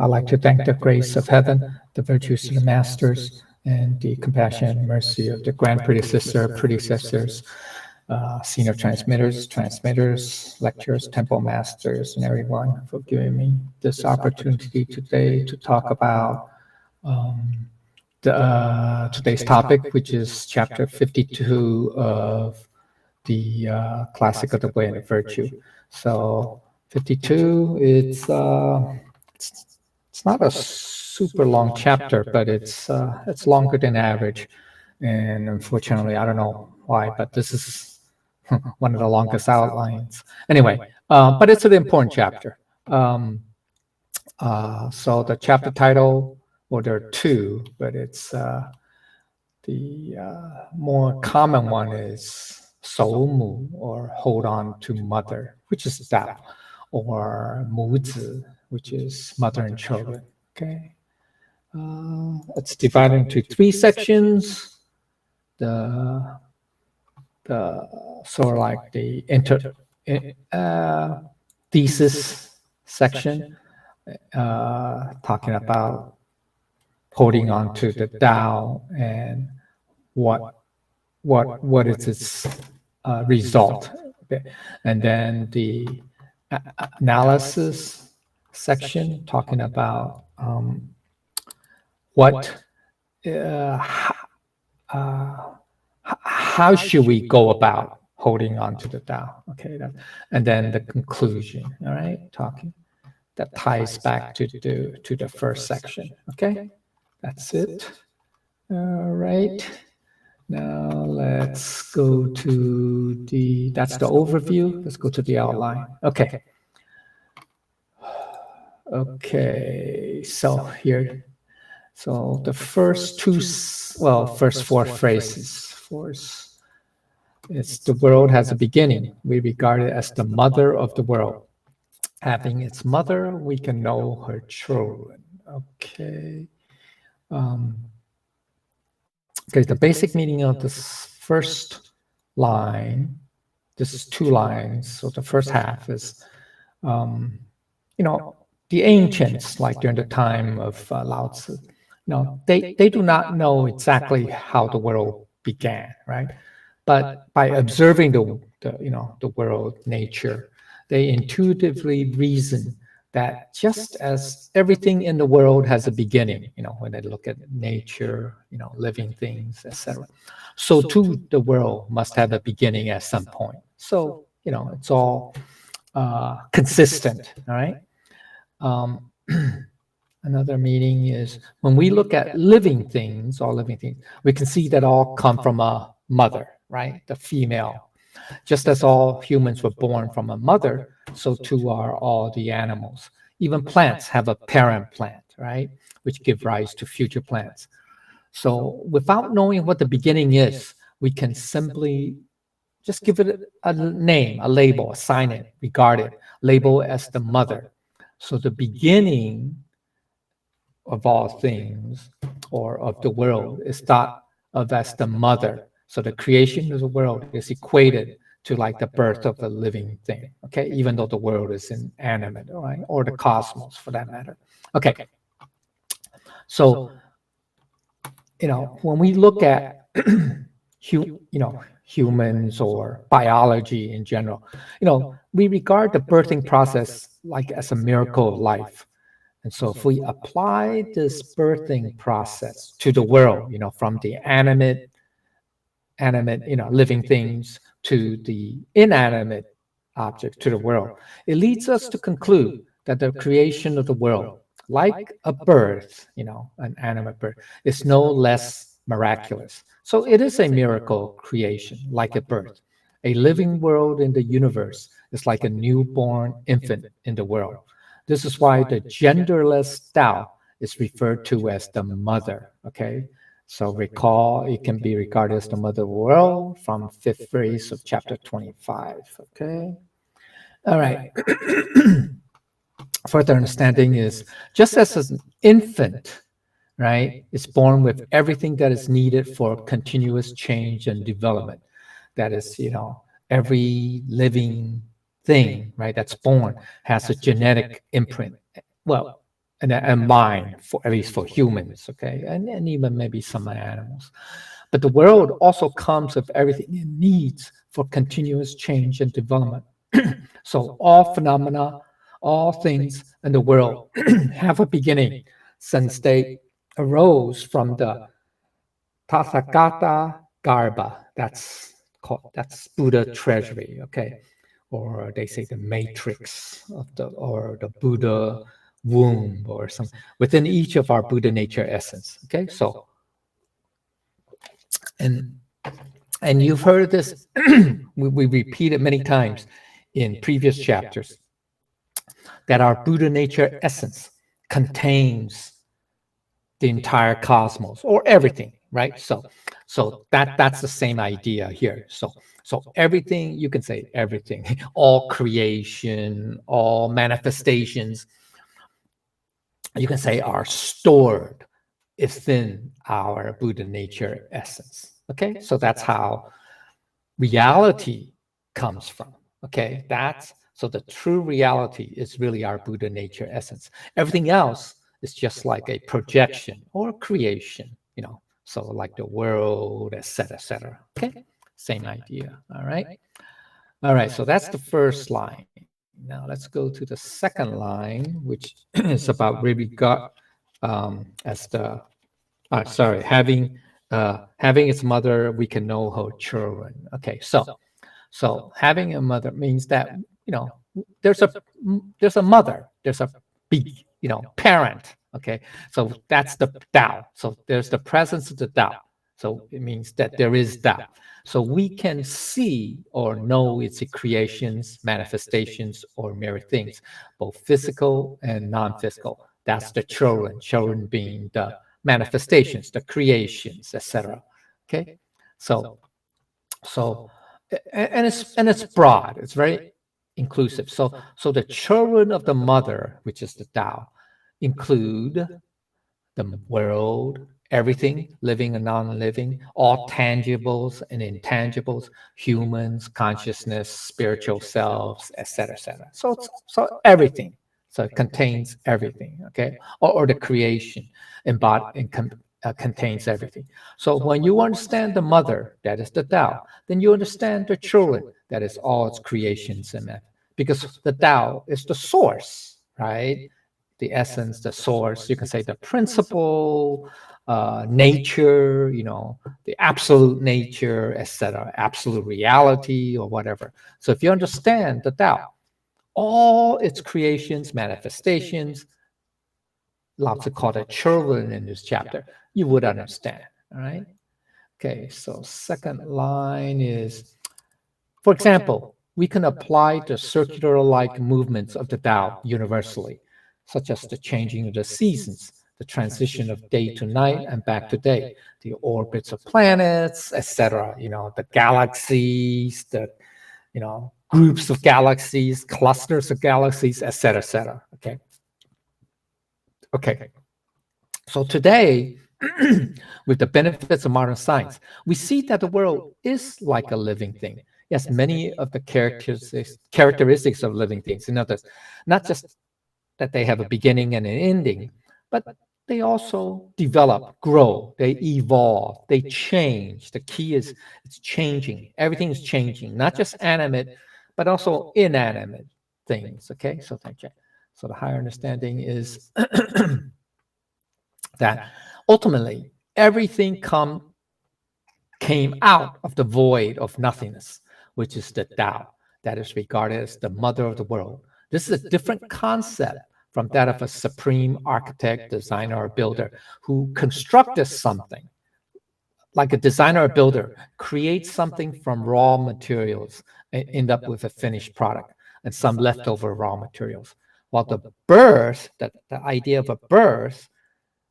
I'd like to thank the grace of heaven, the virtues of the masters, and the compassion and mercy of the grand predecessors, senior transmitters, lecturers, temple masters, and everyone for giving me this opportunity today to talk about today's topic, which is chapter 52 of the Classic of the Way and the Virtue. So 52, it's not a super long chapter, but it's longer than average. And unfortunately, I don't know why, but this is one of the longest outlines. Anyway, but it's an important chapter. So the chapter title, well, there are two, but it's the more common one is Sou Mu, or hold on to mother, which is Dao, or Mu Zi, which is mother and children. Okay, it's divided into three sections. The sort of like the thesis section, talking about holding on to the Tao and what is its result. Okay. And then the analysis section, talking about how should we go about holding on to the Tao? Okay, and then the conclusion. All right, talking that ties back to the first section. Okay, that's it. All right. Now let's go to that's the overview. Let's go to the outline. Okay. Okay, so here, so the first first four phrases. It's the world has a beginning. We regard it as the mother of the world. Having its mother, we can know her children. Okay. Okay, the basic meaning of this first line, this is two lines. So the first half is, the ancients, like during the time of Lao Tzu, they do not know exactly how the world began, right? But by observing the world, nature, they intuitively reason that just as everything in the world has a beginning, when they look at nature, living things, etc., so too the world must have a beginning at some point. So it's all consistent. All right. Another meaning is when we look at living things, we can see that all come from a mother, right? The female. Just as all humans were born from a mother, so too are all the animals. Even plants have a parent plant, right? Which give rise to future plants. So without knowing what the beginning is, we can simply just give it a name, a label, assign it, regard it, label as the mother. So the beginning of all things, or of the world, is thought of as the mother. So the creation of the world is equated to like the birth of a living thing, okay? Even though the world is inanimate, right? Or the cosmos for that matter. Okay. So, when we look at, humans or biology in general, we regard the birthing process like as a miracle of life. And so if we apply this birthing process to the world, from the animate, living things to the inanimate objects, to the world, it leads us to conclude that the creation of the world, like a birth, an animate birth, is no less miraculous. So it is a miracle creation, like a birth. A living world in the universe is like a newborn infant in the world. This is why the genderless Tao is referred to as the mother, okay? So recall, it can be regarded as the mother world from fifth phrase of chapter 25, okay? All right. Further understanding is, just as an infant, right, is born with everything that is needed for continuous change and development. That is, every living thing, right, that's born has a genetic imprint. Well, and mind, for at least for humans, okay, and even maybe some animals. But the world also comes with everything it needs for continuous change and development. So all phenomena, all things in the world have a beginning, since they arose from the Tathagata Garbha. That's Buddha treasury, okay, or they say the matrix of the Buddha womb or something within each of our Buddha nature essence. Okay, so and you've heard this. we repeat it many times in previous chapters that our Buddha nature essence contains the entire cosmos or everything, right? So that's the same idea here. So everything, you can say everything, all creation, all manifestations, you can say are stored within our Buddha nature essence. Okay, so that's how reality comes from. Okay, that's so the true reality is really our Buddha nature essence. Everything else is just like a projection or creation, so like the world, etc., etc. Okay, same idea. All right, so that's the first line. Now let's go to the second line, which is about really God as the having its mother, we can know her children. Okay, so having a mother means that you know there's a mother, there's a big parent. Okay, so that's the Tao. So there's the presence of the Tao. So it means that there is Tao. So we can see or know its creations, manifestations, or mere things, both physical and non-physical. That's the children. Children being the manifestations, the creations, etc. Okay, so so and it's broad. It's very inclusive. So the children of the mother, which is the Tao, include the world, everything, living and non-living, all tangibles and intangibles, humans, consciousness, spiritual selves, etc., etc. So everything. So it contains everything, okay? Or the creation contains everything. So when you understand the mother, that is the Tao, then you understand the children, that is all its creations and that. Because the Tao is the source, right? The essence, the source, you can say the principle, nature, the absolute nature, etc., absolute reality or whatever. So if you understand the Tao, all its creations, manifestations, Lao Tzu called it children in this chapter, you would understand. All right. Okay. So second line is, for example, we can apply the circular-like movements of the Tao universally, such as the changing of the seasons, the transition of day to night and back to day, the orbits of planets, etc. The galaxies, the groups of galaxies, clusters of galaxies, etc., etc. Okay. Okay. So today, with the benefits of modern science, we see that the world is like a living thing. Yes, many of the characteristics of living things. Not just that they have a beginning and an ending, but they also develop, grow, they evolve, they change. The key is it's changing. Everything is changing, not just animate, but also inanimate things. Okay, so thank you. So the higher understanding is that ultimately everything came out of the void of nothingness, which is the Tao, that is regarded as the mother of the world. This is a different concept from that of a supreme architect, designer, or builder who constructed something. Like a designer or builder creates something from raw materials and end up with a finished product and some leftover raw materials. While the the idea of a birth,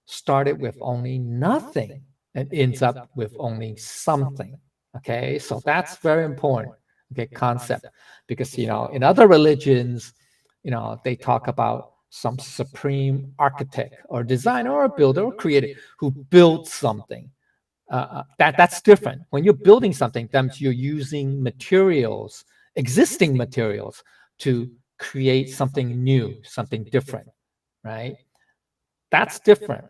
started with only nothing and ends up with only something. Okay, so that's very important. Okay, concept, because in other religions, they talk about some supreme architect or designer or builder or creator who built something. That's different. When you're building something, that means you're using materials, existing materials, to create something new, something different, right? That's different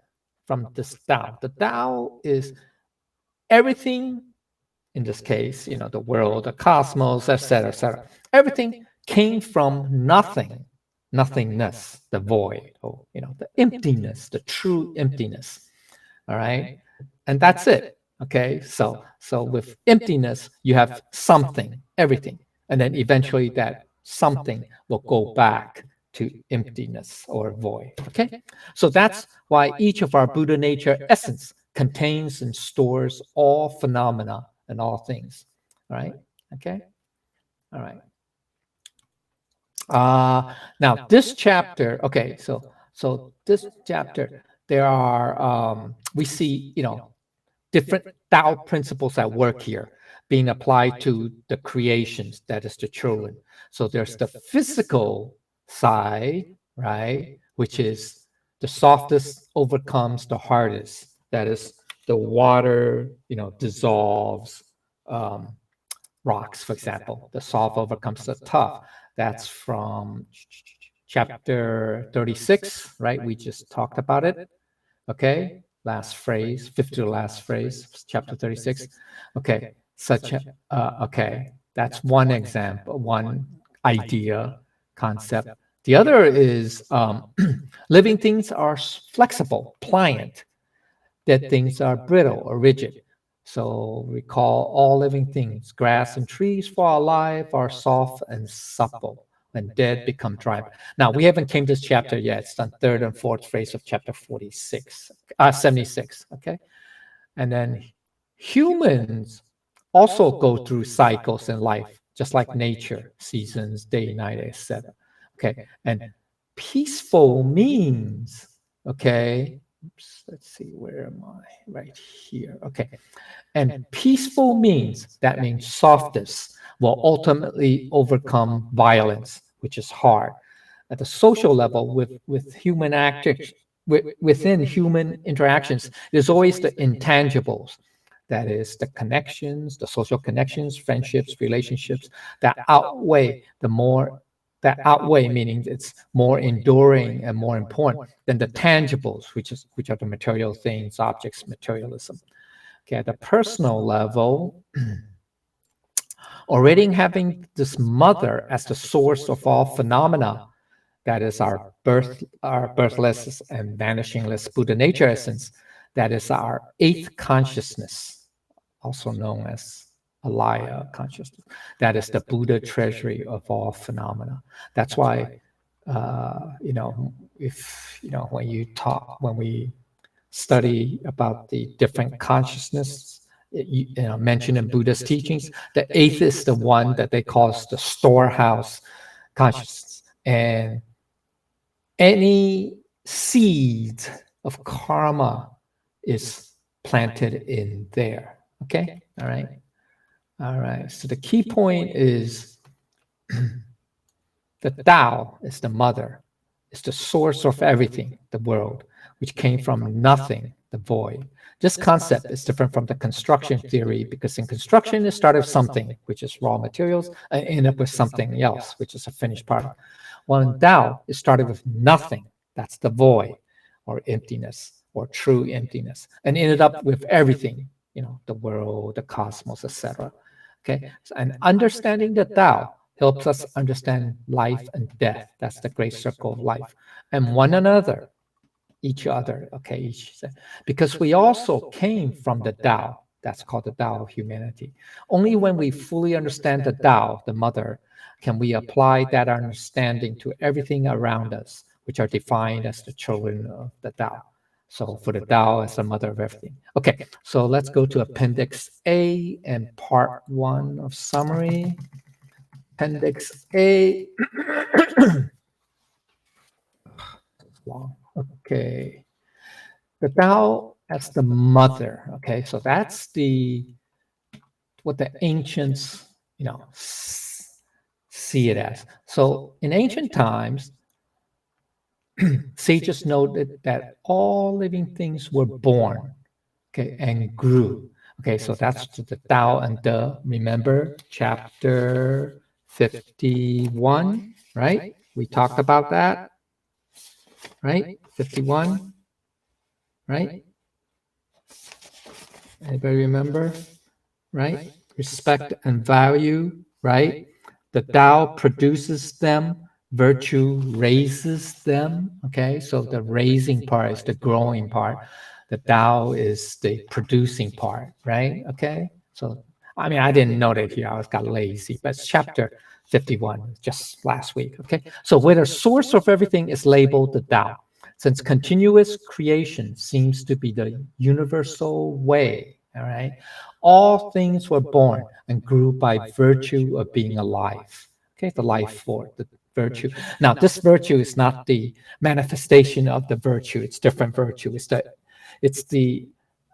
from this Tao. The Tao is everything, in this case, the world, the cosmos, etc., etc. Everything came from nothing, nothingness, the void, or the emptiness, the true emptiness. All right, and that's it. Okay, so with emptiness, you have something, everything, and then eventually that something will go back to emptiness or void. Okay, so that's why each of our Buddha nature essence contains and stores all phenomena and all things. All right. Okay. All right. Now this chapter. Okay. So this chapter, there are we see different Tao principles at work here being applied to the creations, that is the children. So there's the physical side, right, which is the softest overcomes the hardest. That is the water, dissolves rocks, for example. The soft overcomes the tough. That's from chapter 36, right? We just talked about it. Okay, last phrase, fifth to the last phrase, chapter 36. Okay, okay, that's one example, one idea, concept. The other is living things are flexible, pliant, dead things are brittle or rigid. So recall all living things, grass and trees for alive are soft and supple. When dead become dry. Now we haven't came to this chapter yet. It's the third and fourth phrase of chapter 76. Okay. And then humans also go through cycles in life, just like nature, seasons, day, night, etc. Okay. And peaceful means, okay. Oops, let's see, where am I? Right here. Okay. And peaceful means, that means softness will ultimately overcome violence, which is hard. At the social level, with human actors, within human interactions, there's always the intangibles. That is the connections, the social connections, friendships, relationships that outweigh, meaning it's more enduring and more important than the tangibles, which are the material things, objects, materialism. Okay, at the personal level, already having this mother as the source of all phenomena, that is our birthless and vanishingless Buddha nature essence, that is our eighth consciousness, also known as Alaya consciousness. That is the Buddha treasury of all phenomena. That's why, if when we study about the different consciousness mentioned in Buddha's teachings, the eighth is the one that they call the storehouse consciousness, and any seed of karma is planted in there. Okay, all right. So the key point is the Tao is the mother, is the source of everything, the world, which came from nothing, the void. This concept is different from the construction theory because in construction it started with something, which is raw materials, and end up with something else, which is a finished product. While in Tao, it started with nothing, that's the void or emptiness or true emptiness, and ended up with everything, the world, the cosmos, etc. Okay, and understanding the Tao helps us understand life and death. That's the great circle of life, and one another, each other. Okay, because we also came from the Tao. That's called the Tao of humanity. Only when we fully understand the Tao, the mother, can we apply that understanding to everything around us, which are defined as the children of the Tao. So for the Tao as the mother of everything. Okay, so let's go to Appendix A and Part 1 of summary. Appendix A. Long. Okay. The Tao as the mother. Okay, so that's what the ancients, see it as. So in ancient times, sages noted that all living things were born, okay, and grew. Okay, so that's the Tao and the, remember, chapter 51, right? We talked about that, right? 51. right? Anybody remember? Right? Respect and value, right? The Tao produces them, virtue raises them. Okay, so the raising part is the growing part. The Tao is the producing part, right? Okay, so I mean, I didn't know that here. I was got lazy, but it's chapter 51, just last week. Okay, so where the source of everything is labeled the Tao, since continuous creation seems to be the universal way, all right? All things were born and grew by virtue of being alive. Okay, the life force, the virtue. Now, this virtue is not the manifestation of the virtue, it's different virtue. It's the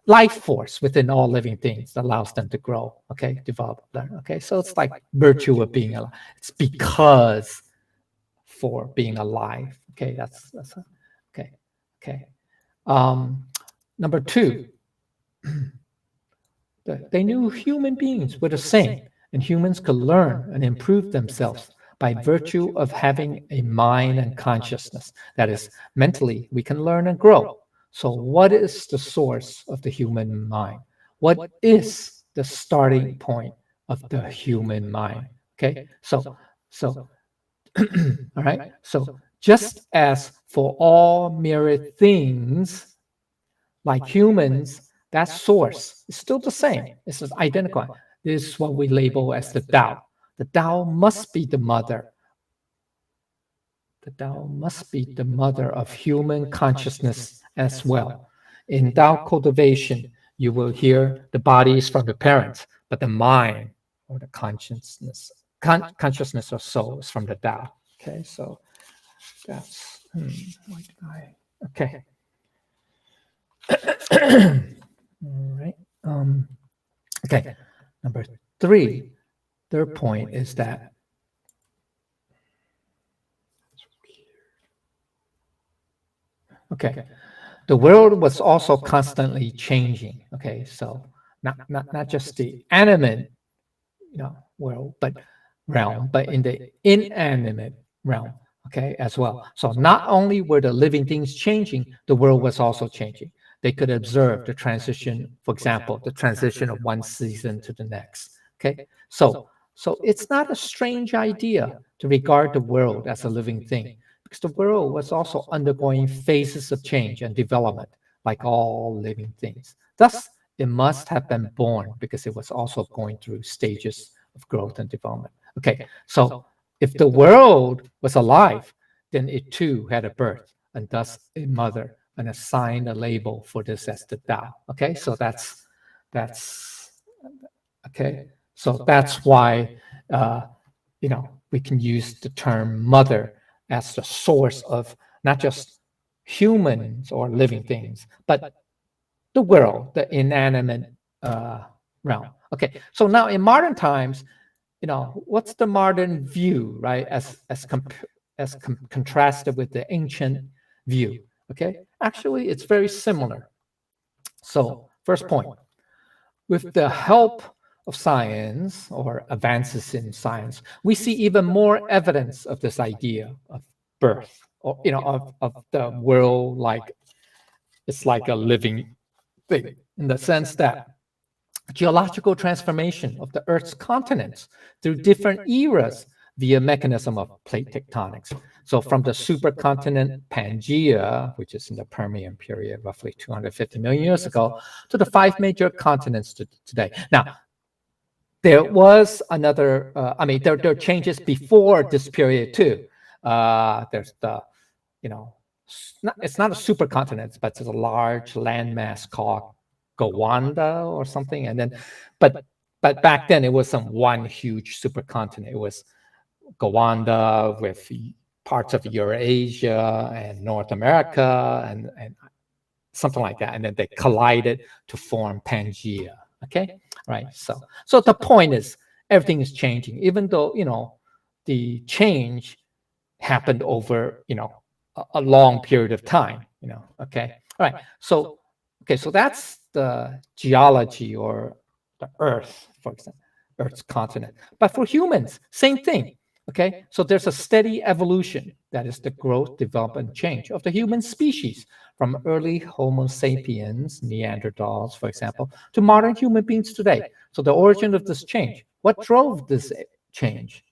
life force within all living things that allows them to grow, okay, develop, learn. Okay, so it's like virtue of being alive. It's because for being alive. Okay, that's okay. Okay. Number two, they knew human beings were the same, and humans could learn and improve themselves by virtue of having a mind and consciousness. That is, mentally, we can learn and grow. So, what is the source of the human mind? What is the starting point of the human mind? Okay, so all right. So just as for all myriad things, like humans, that source is still the same. It's just identical. This is what we label as the Tao. The Tao must be the mother. The Tao must be the mother of human consciousness as well. In Tao cultivation, you will hear the body is from the parents, but the mind or the consciousness or soul is from the Tao. Okay, so that's okay. All right. Okay. Number three, third point is that okay, the world was also constantly changing. Okay, so not just the animate, world, but realm, but in the inanimate realm. Okay, as well. So not only were the living things changing, the world was also changing. They could observe the transition, for example, the transition of one season to the next. Okay, so it's not a strange idea to regard the world as a living thing, because the world was also undergoing phases of change and development, like all living things. Thus, it must have been born because it was also going through stages of growth and development. Okay, so if the world was alive, then it too had a birth and thus a mother, and assign a label for this as the Tao. Okay, so that's okay. So that's why we can use the term mother as the source of not just humans or living things, but the world, the inanimate realm. Okay, so now in modern times, what's the modern view, right? As contrasted with the ancient view. Okay, actually, it's very similar. So, first point, with the help of science or advances in science, we see even more evidence of this idea of birth, or of the world like it's like a living thing, in the sense that geological transformation of the Earth's continents through different eras via mechanism of plate tectonics. So from the supercontinent Pangaea, which is in the Permian period, roughly 250 million years ago, to the five major continents today. Now, there was another, there are changes before this period too. There's the, it's not a supercontinent, but it's a large landmass called Gowanda or something. And then, but back then it wasn't one huge supercontinent. It was Gowanda with parts of Eurasia and North America and something like that. And then they collided to form Pangaea. Okay, right. So the point is everything is changing, even though the change happened over a long period of time. Okay, all right. So okay, so that's the geology or the Earth, for example, Earth's continent. But for humans, same thing. Okay, so there's a steady evolution, that is the growth, development, change of the human species from early Homo sapiens, Neanderthals, for example, to modern human beings today. So the origin of this change, what drove this change?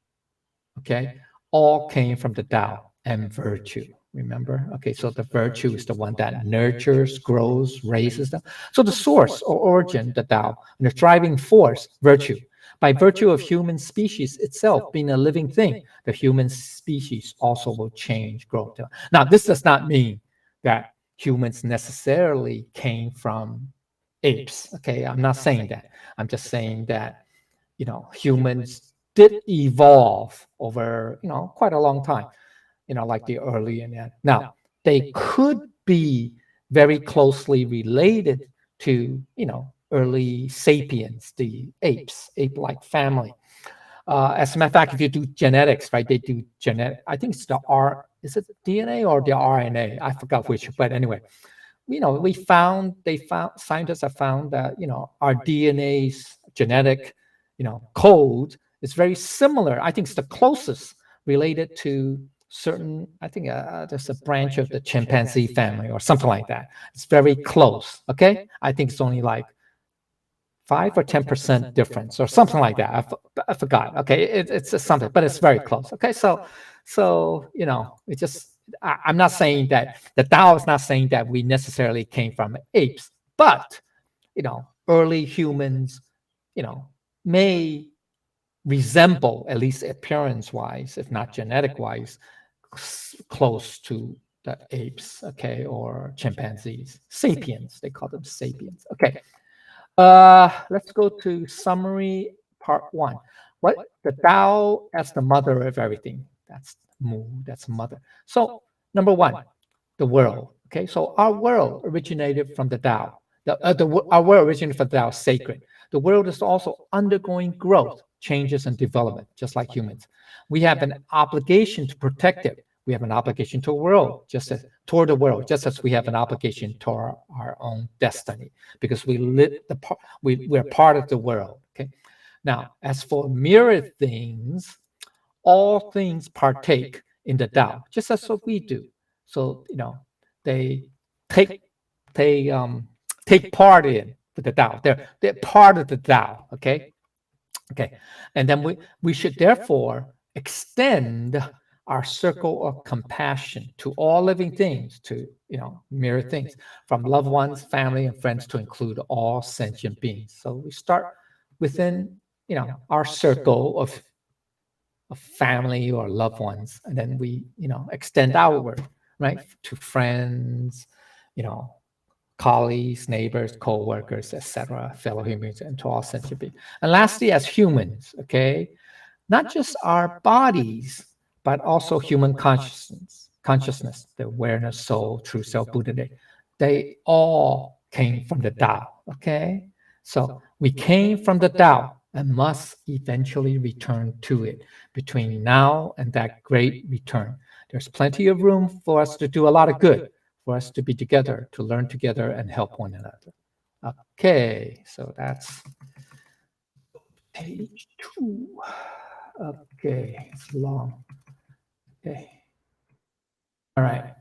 Okay, all came from the Tao and virtue. Remember? Okay, so the virtue is the one that nurtures, grows, raises them. So the source or origin, the Tao, and the driving force, virtue. By virtue of human species itself being a living thing, the human species also will change, grow. Now, this does not mean that humans necessarily came from apes. Okay, I'm not saying that. I'm just saying that humans did evolve over quite a long time, like the early and that. Now they could be very closely related to early sapiens, the ape-like family. As a matter of fact, if you do genetics, right, they do genetic. I think it's the is it DNA or the RNA? I forgot which, but anyway, scientists have found that our DNA's genetic code is very similar. I think it's the closest related to certain. I think there's a branch of the chimpanzee family or something like that. It's very close. Okay, I think it's only like 5 or 10% difference or something like that. I forgot. Okay, it's something, but it's very close. Okay, so it just. I'm not saying that the Tao is not saying that we necessarily came from apes, but early humans, may resemble, at least appearance-wise, if not genetic-wise, close to the apes, okay, or chimpanzees, sapiens. They call them sapiens. Okay. Let's go to summary part 1. What the Tao as the mother of everything. That's Mu, that's mother. So number 1, the world. Okay, so our world originated from the Tao. Our world originated from the Tao, sacred. The world is also undergoing growth, changes, and development, just like humans. We have an obligation to protect it. We have an obligation to the world, toward the world, just as we have an obligation to our own destiny, because we're part of the world. Okay. Now, as for mirror things, all things partake in the Tao, just as what we do. So they take take part in with the Tao. They're part of the Tao. Okay, and then we should therefore extend our circle of compassion to all living things, to mirror things, from loved ones, family, and friends, to include all sentient beings. So we start within our circle of family or loved ones, and then we extend outward, right, to friends, you know colleagues, neighbors, co-workers, etc., fellow humans, and to all sentient beings. And lastly, as humans, okay, not just our bodies, but also human consciousness, the awareness, soul, true self, Buddha, they all came from the Tao. Okay, so we came from the Tao and must eventually return to it. Between now and that great return, there's plenty of room for us to do a lot of good, for us to be together, to learn together, and help one another. Okay, so that's page 2. Okay, it's long. Okay. All right.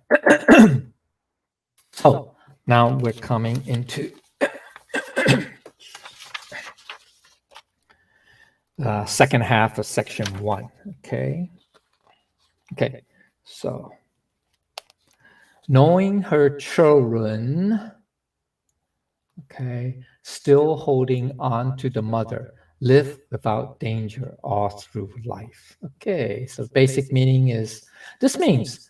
So now we're coming into the second half of section 1. Okay. Okay. So knowing her children, okay, still holding on to the mother, live without danger all through life. Okay, so basic meaning is, this means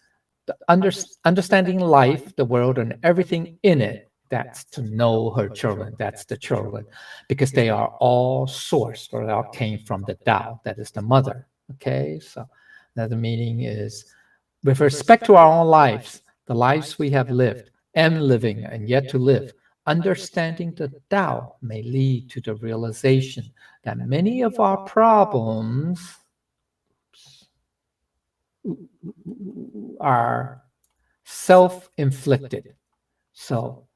understanding life, the world, and everything in it. That's to know her children. That's the children, because they are all sourced, or they all came from the Tao, that is the mother. Okay, so another meaning is, with respect to our own lives, the lives we have lived and living and yet to live, understanding the Tao may lead to the realization that many of our problems are self-inflicted. So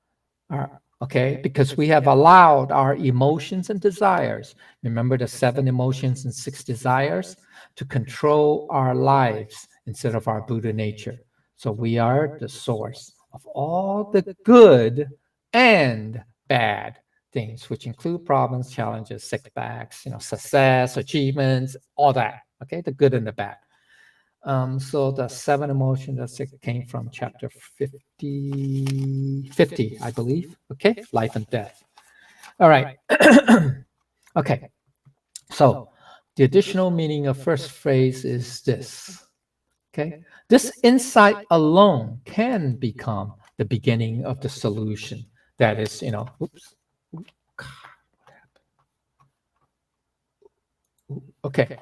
Okay, because we have allowed our emotions and desires, remember the 7 emotions and 6 desires, to control our lives instead of our Buddha nature. So we are the source of all the good and bad things, which include problems, challenges, setbacks, success, achievements, all that. Okay, the good and the bad. So the 7 emotions that came from chapter 50, I believe. Okay, life and death. All right. Okay. So the additional meaning of first phrase is this. Okay. This insight alone can become the beginning of the solution. That is, oops. Okay.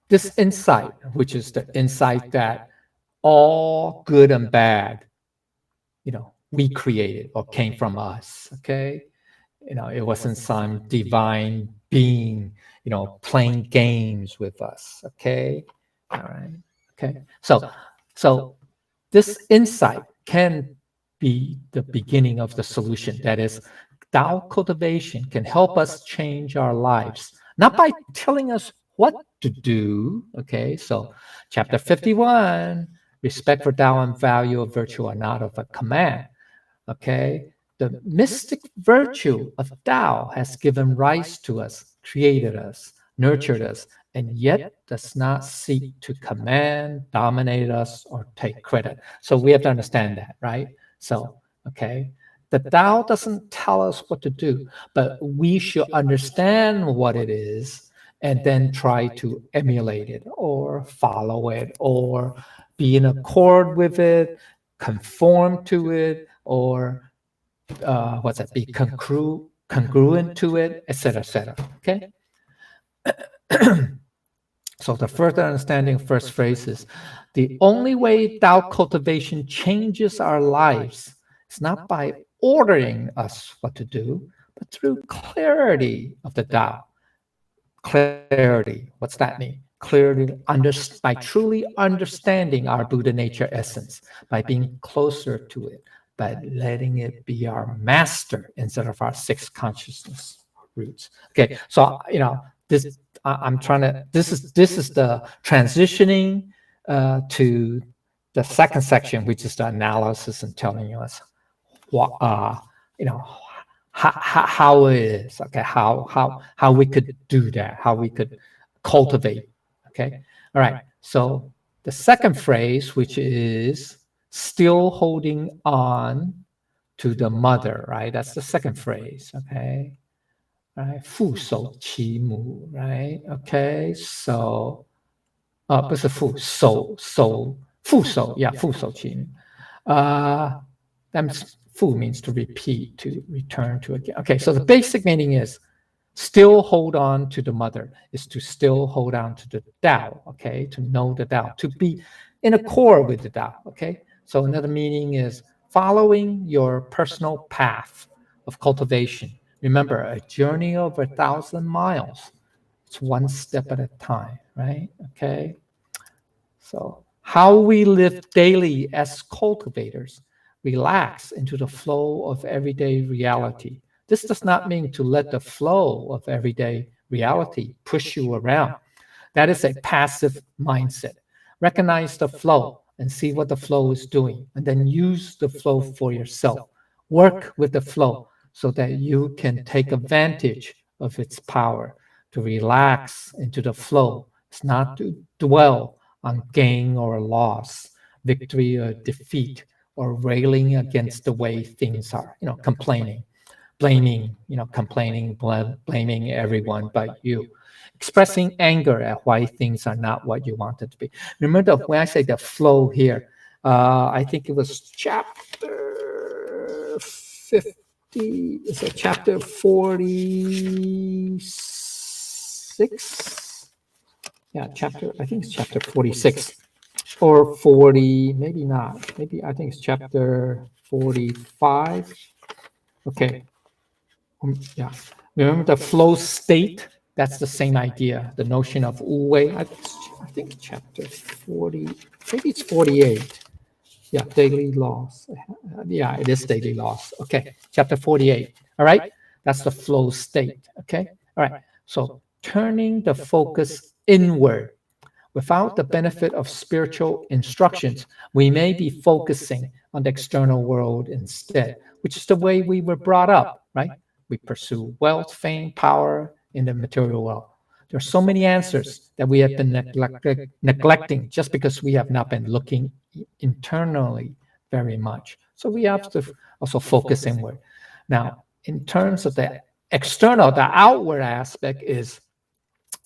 This insight, which is the insight that all good and bad, we created or came from us. Okay. It wasn't some divine being, playing games with us. Okay. All right. Okay. So this insight can be the beginning of the solution. That is, Dao cultivation can help us change our lives, not by telling us what to do. Okay. So chapter 51, respect for Tao and value of virtue are not of a command. Okay. The mystic virtue of Tao has given rise to us, created us, nurtured us, and yet does not seek to command, dominate us, or take credit. So we have to understand that, right? So, okay. The Tao doesn't tell us what to do, but we should understand what it is and then try to emulate it or follow it or be in accord with it, conform to it, or what's that? Be congruent to it, etc., etc. Okay. So the further understanding of first phrase is the only way Tao cultivation changes our lives is not by ordering us what to do, but through clarity of the Tao. Clarity. What's that mean? Clearly, by truly understanding our Buddha nature essence, by being closer to it, by letting it be our master instead of our 6 consciousness roots. Okay, so this I'm trying to. This is the transitioning to the second section, which is the analysis and telling us what how it is. Okay, how we could do that, how we could cultivate. Okay, all right. So the second phrase, which is still holding on to the mother, right? That's the second phrase. Okay, right. 父守其母, right? Okay, so 不是父守 yeah, 父守其母. That fu means to repeat, to return to again. Okay, so the basic meaning is still hold on to the mother, is to still hold on to the Tao, okay, to know the Tao, to be in accord with the Tao, okay? So another meaning is following your personal path of cultivation. Remember, a journey of 1,000 miles. It's one step at a time, right? Okay. So how we live daily as cultivators, relax into the flow of everyday reality. This does not mean to let the flow of everyday reality push you around. That is a passive mindset. Recognize the flow and see what the flow is doing, and then use the flow for yourself. Work with the flow so that you can take advantage of its power. To relax into the flow is not to dwell on gain or loss, victory or defeat, or railing against the way things are, complaining, blaming, blaming everyone but you, expressing anger at why things are not what you want it to be. Remember when I say the flow here, I think it was chapter 50, is it chapter 46? Yeah, I think it's chapter 46 or 40, maybe not. Maybe I think it's chapter 45. Okay. Yeah. Remember the flow state? That's the same idea. The notion of Wu Wei. I think chapter 40, maybe it's 48. Yeah, daily laws. Yeah, it is daily laws. Okay, chapter 48. All right, that's the flow state. Okay, all right. So turning the focus inward. Without the benefit of spiritual instructions, we may be focusing on the external world instead, which is the way we were brought up, right? We pursue wealth, fame, power in the material world. There are so many answers that we have been neglecting just because we have not been looking internally very much. So we have to also focus inward. Now, in terms of the external, the outward aspect is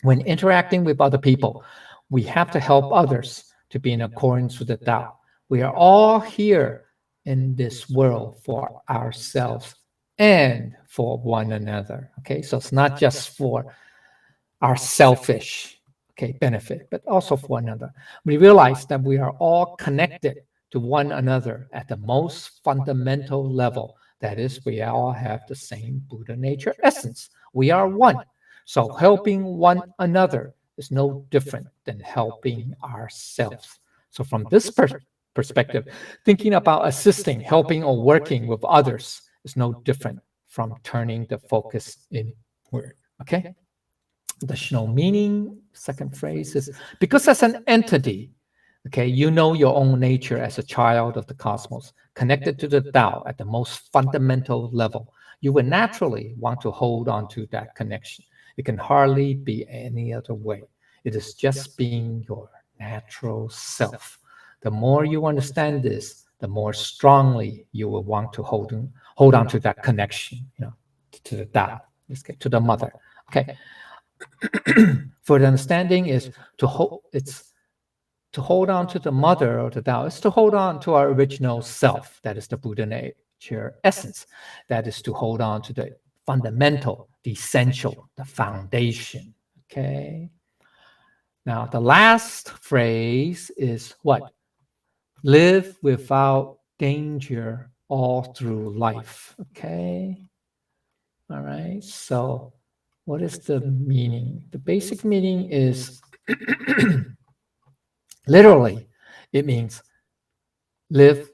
when interacting with other people, we have to help others to be in accordance with the Tao. We are all here in this world for ourselves and for one another. Okay, so it's not just for our selfish benefit, but also for one another. We realize that we are all connected to one another at the most fundamental level. That is, we all have the same Buddha nature essence. We are one. So helping one another is no different than helping ourselves. So from this perspective, thinking about assisting, helping, or working with others is no different from turning the focus inward. Okay? Additional meaning, second phrase is because as an entity, okay, you know your own nature as a child of the cosmos, connected to the Tao at the most fundamental level. You will naturally want to hold on to that connection. It can hardly be any other way. It is just being your natural self. The more you understand this, the more strongly you will want to hold on to that connection, to the Tao, to the mother. Okay. Further understanding is to hold on to the mother or the Tao. It's to hold on to our original self. That is the Buddha nature essence. That is to hold on to the fundamental, the essential, the foundation. Okay. Now the last phrase is what? Live without danger all through life. Okay. All right. So what is the meaning? The basic meaning is literally, it means live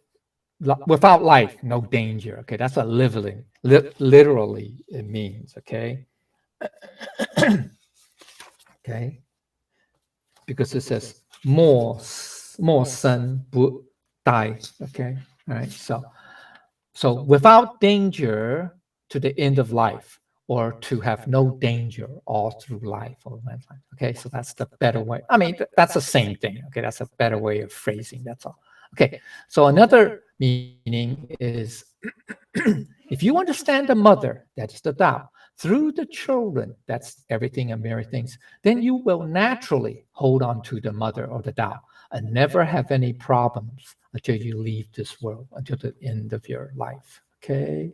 without life, no danger. Okay, that's what living literally it means. Okay, okay, because it says more son bu die. Okay, all right. So without danger to the end of life, or to have no danger all through life or life. Okay, so that's the better way. I mean, that's the same thing. Okay, that's a better way of phrasing. That's all. Okay, so another meaning is if you understand the mother, that's the Tao, through the children, that's everything and very things, then you will naturally hold on to the mother or the Tao and never have any problems until you leave this world, until the end of your life. Okay.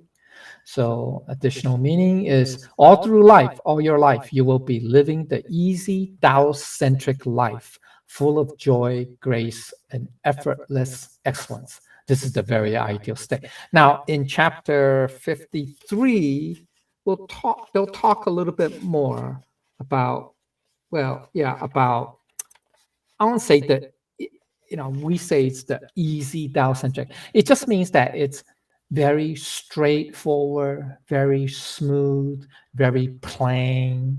So additional meaning is all through life, all your life, you will be living the easy Tao-centric life, full of joy, grace, and effortless excellence. This is the very ideal state. Now, in chapter 53, they'll talk a little bit more about, about, I won't say that, we say it's the easy Tao-centric. It just means that it's very straightforward, very smooth, very plain,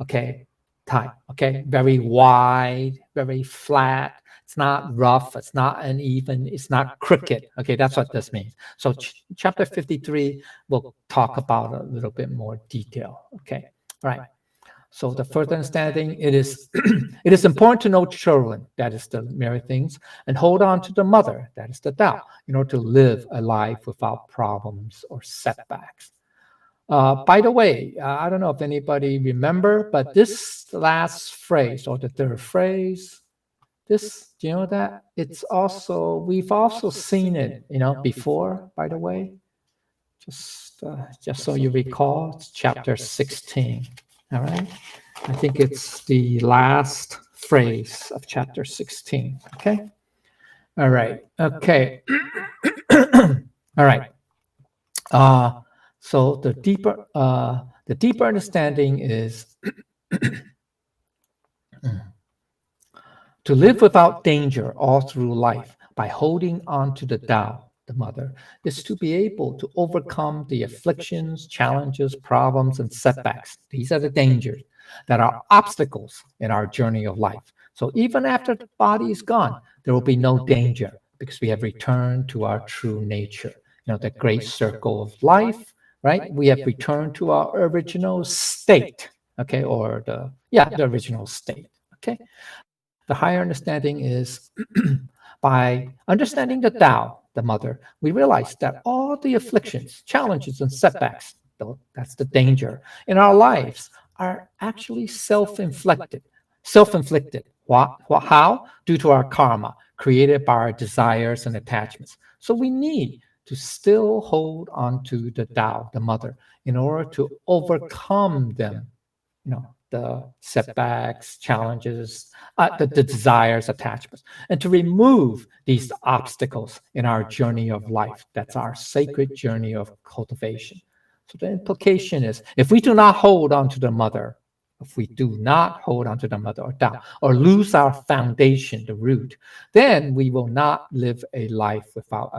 okay, type, okay, very wide, very flat. It's not rough, it's not uneven, it's not crooked. Okay, that's what this means. So chapter 53 will talk about a little bit more detail. Okay, all right. So the further understanding, it is it is important to know children, that is the mere things, and hold on to the mother, that is the Tao, in order to live a life without problems or setbacks. By the way, I don't know if anybody remember, but this last phrase or the third phrase, this, do you know that? It's also, we've also seen it, before, by the way. Just so you recall, it's chapter 16. All right. I think it's the last phrase of chapter 16. Okay. All right. Okay. All right. So the deeper understanding is to live without danger all through life. by holding on to the Tao, the mother, is to be able to overcome the afflictions, challenges, problems, and setbacks. These are the dangers that are obstacles in our journey of life. So even after the body is gone, there will be no danger because we have returned to our true nature. The great circle of life, right? We have returned to our original state, okay, or the original state, okay? The higher understanding is by understanding the Tao, the mother, we realize that all the afflictions, challenges, and setbacks, though that's the danger in our lives, are actually self-inflicted. Self-inflicted. How? Due to our karma, created by our desires and attachments. So we need to still hold on to the Tao, the mother, in order to overcome them, the setbacks, challenges, the desires, attachments, and to remove these obstacles in our journey of life. That's our sacred journey of cultivation. So the implication is, if we do not hold on to the mother, if we do not hold on to the mother or Tao, or lose our foundation, the root, then we will not live a life without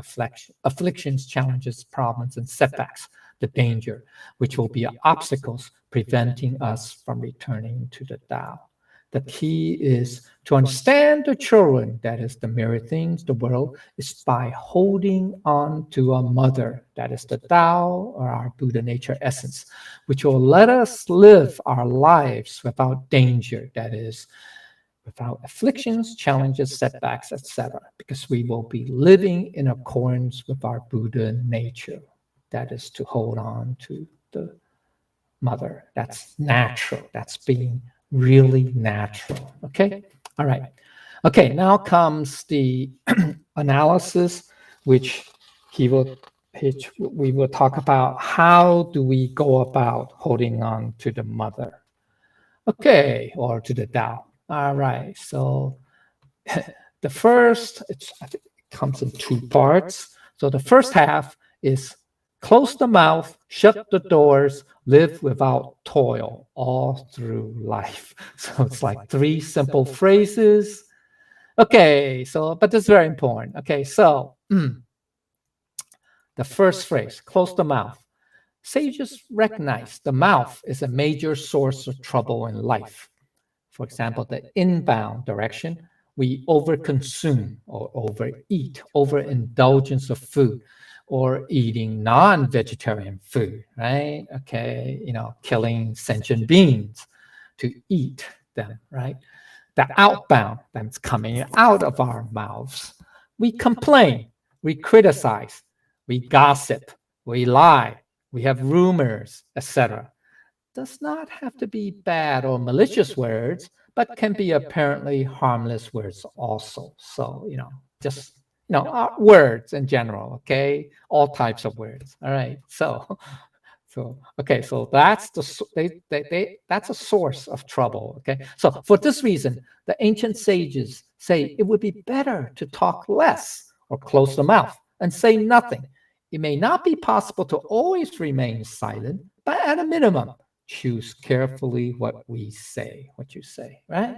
afflictions, challenges, problems, and setbacks, the danger, which will be obstacles preventing us from returning to the Tao. The key is to understand the children, that is the mirror things, the world, is by holding on to a mother, that is the Tao or our Buddha nature essence, which will let us live our lives without danger, that is, without afflictions, challenges, setbacks, etc., because we will be living in accordance with our Buddha nature, that is to hold on to the mother. That's natural. That's being really natural. Okay? All right. Okay, now comes the analysis, which we will talk about how do we go about holding on to the mother. Okay, or to the Tao. All right. So the first, I think it comes in two parts. So the first half is close the mouth, shut the doors, live without toil all through life. So it's like three simple phrases. Okay, so, but this is very important. Okay, so the first phrase, close the mouth. Sages recognize the mouth is a major source of trouble in life. For example, the inbound direction, we overconsume or overeat, overindulgence of food, or eating non-vegetarian food, right? Okay, killing sentient beings to eat them, right? The outbound, that's coming out of our mouths. We complain, we criticize, we gossip, we lie, we have rumors, etc. Does not have to be bad or malicious words, but can be apparently harmless words also. So, just, words in general, okay? All types of words. All right. So okay, so that's that's a source of trouble. Okay, so for this reason, the ancient sages say it would be better to talk less or close the mouth and say nothing. It may not be possible to always remain silent, but at a minimum, choose carefully what we say, what you say, right?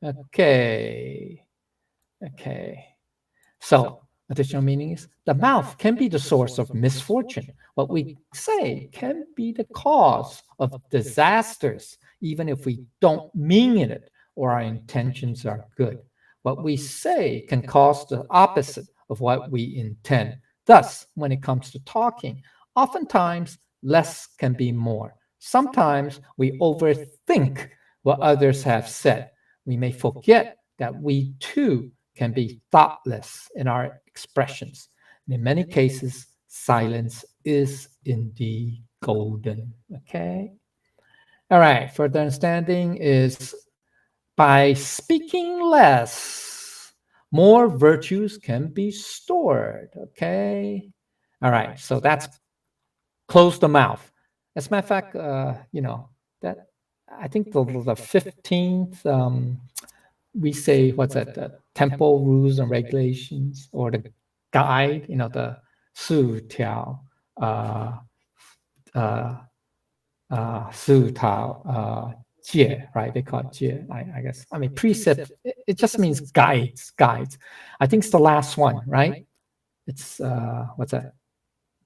Okay, okay. So, additional meaning is the mouth can be the source of misfortune. What we say can be the cause of disasters, even if we don't mean it or our intentions are good. What we say can cause the opposite of what we intend. Thus, when it comes to talking, oftentimes less can be more. Sometimes we overthink what others have said. We may forget that we too can be thoughtless in our expressions. And in many cases, silence is indeed golden. Okay? All right, further understanding is by speaking less, more virtues can be stored. Okay? All right, so that's close the mouth. As a matter of fact, that I think the 15th we say what's that, the temple rules and regulations or the guide, the 四条 uh, 四条 jie, right? They call it jie, I guess. I mean, precept, it just means guides. I think it's the last one, right? It's, what's that?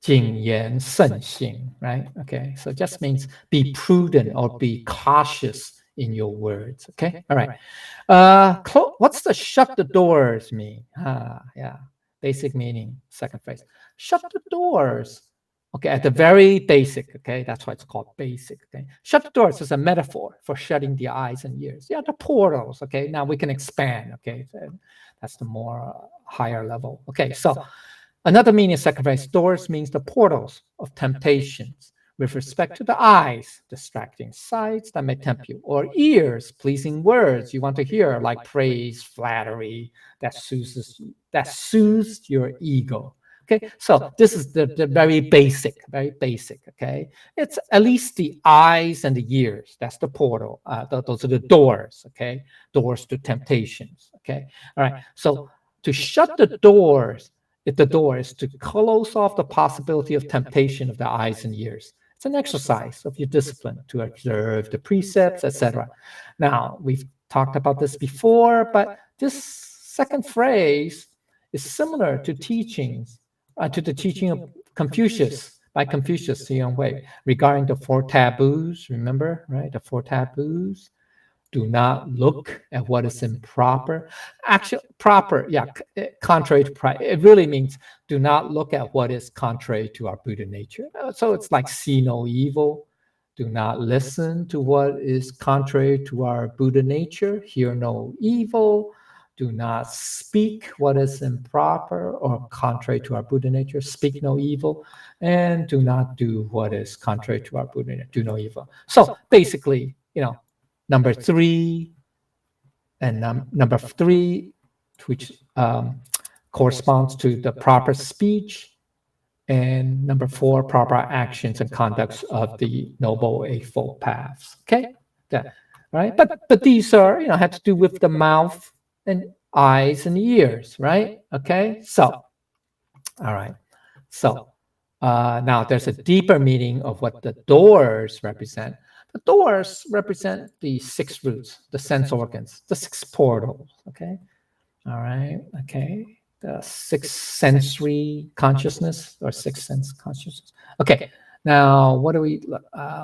谨言慎行, right? Okay, so it just means be prudent or be cautious in your words. Okay, all right. What's the shut the doors mean? Yeah, basic meaning, second phrase. Shut the doors. Okay, at the very basic, okay, that's why it's called basic. Okay, shut the doors is a metaphor for shutting the eyes and ears. Yeah, the portals. Okay, now we can expand. Okay, so that's the more higher level. Okay, so another meaning of second phrase, doors means the portals of temptations with respect to the eyes, distracting sights that may tempt you, or ears, pleasing words you want to hear, like praise, flattery, that soothes your ego. Okay, so this is the very basic, okay? It's at least the eyes and the ears. That's the portal. Those are the doors, okay? Doors to temptations, okay? All right, so to shut the doors, if the door is to close off the possibility of temptation of the eyes and ears. It's an exercise of your discipline to observe the precepts, etc. Now, we've talked about this before, but this second phrase is similar to the teaching of Confucius, by Confucius, Young Wei, regarding the four taboos. Remember, right? The four taboos. Do not look at what is improper. Actually, proper, yeah, contrary to pride. It really means do not look at what is contrary to our Buddha nature. So it's like see no evil. Do not listen to what is contrary to our Buddha nature. Hear no evil. Do not speak what is improper or contrary to our Buddha nature. Speak no evil. And do not do what is contrary to our Buddha nature. Do no evil. So basically, number three, and number three, which corresponds to the proper speech, and number four, proper actions and conducts of the Noble Eightfold Paths. Okay, that, right? But these are, have to do with the mouth and eyes and ears, right? Okay, so all right, so now there's a deeper meaning of what the doors represent. The doors represent the six roots, the sense organs, the six portals. Okay, all right, okay, the sixth sensory consciousness or sixth sense consciousness. Okay, now what are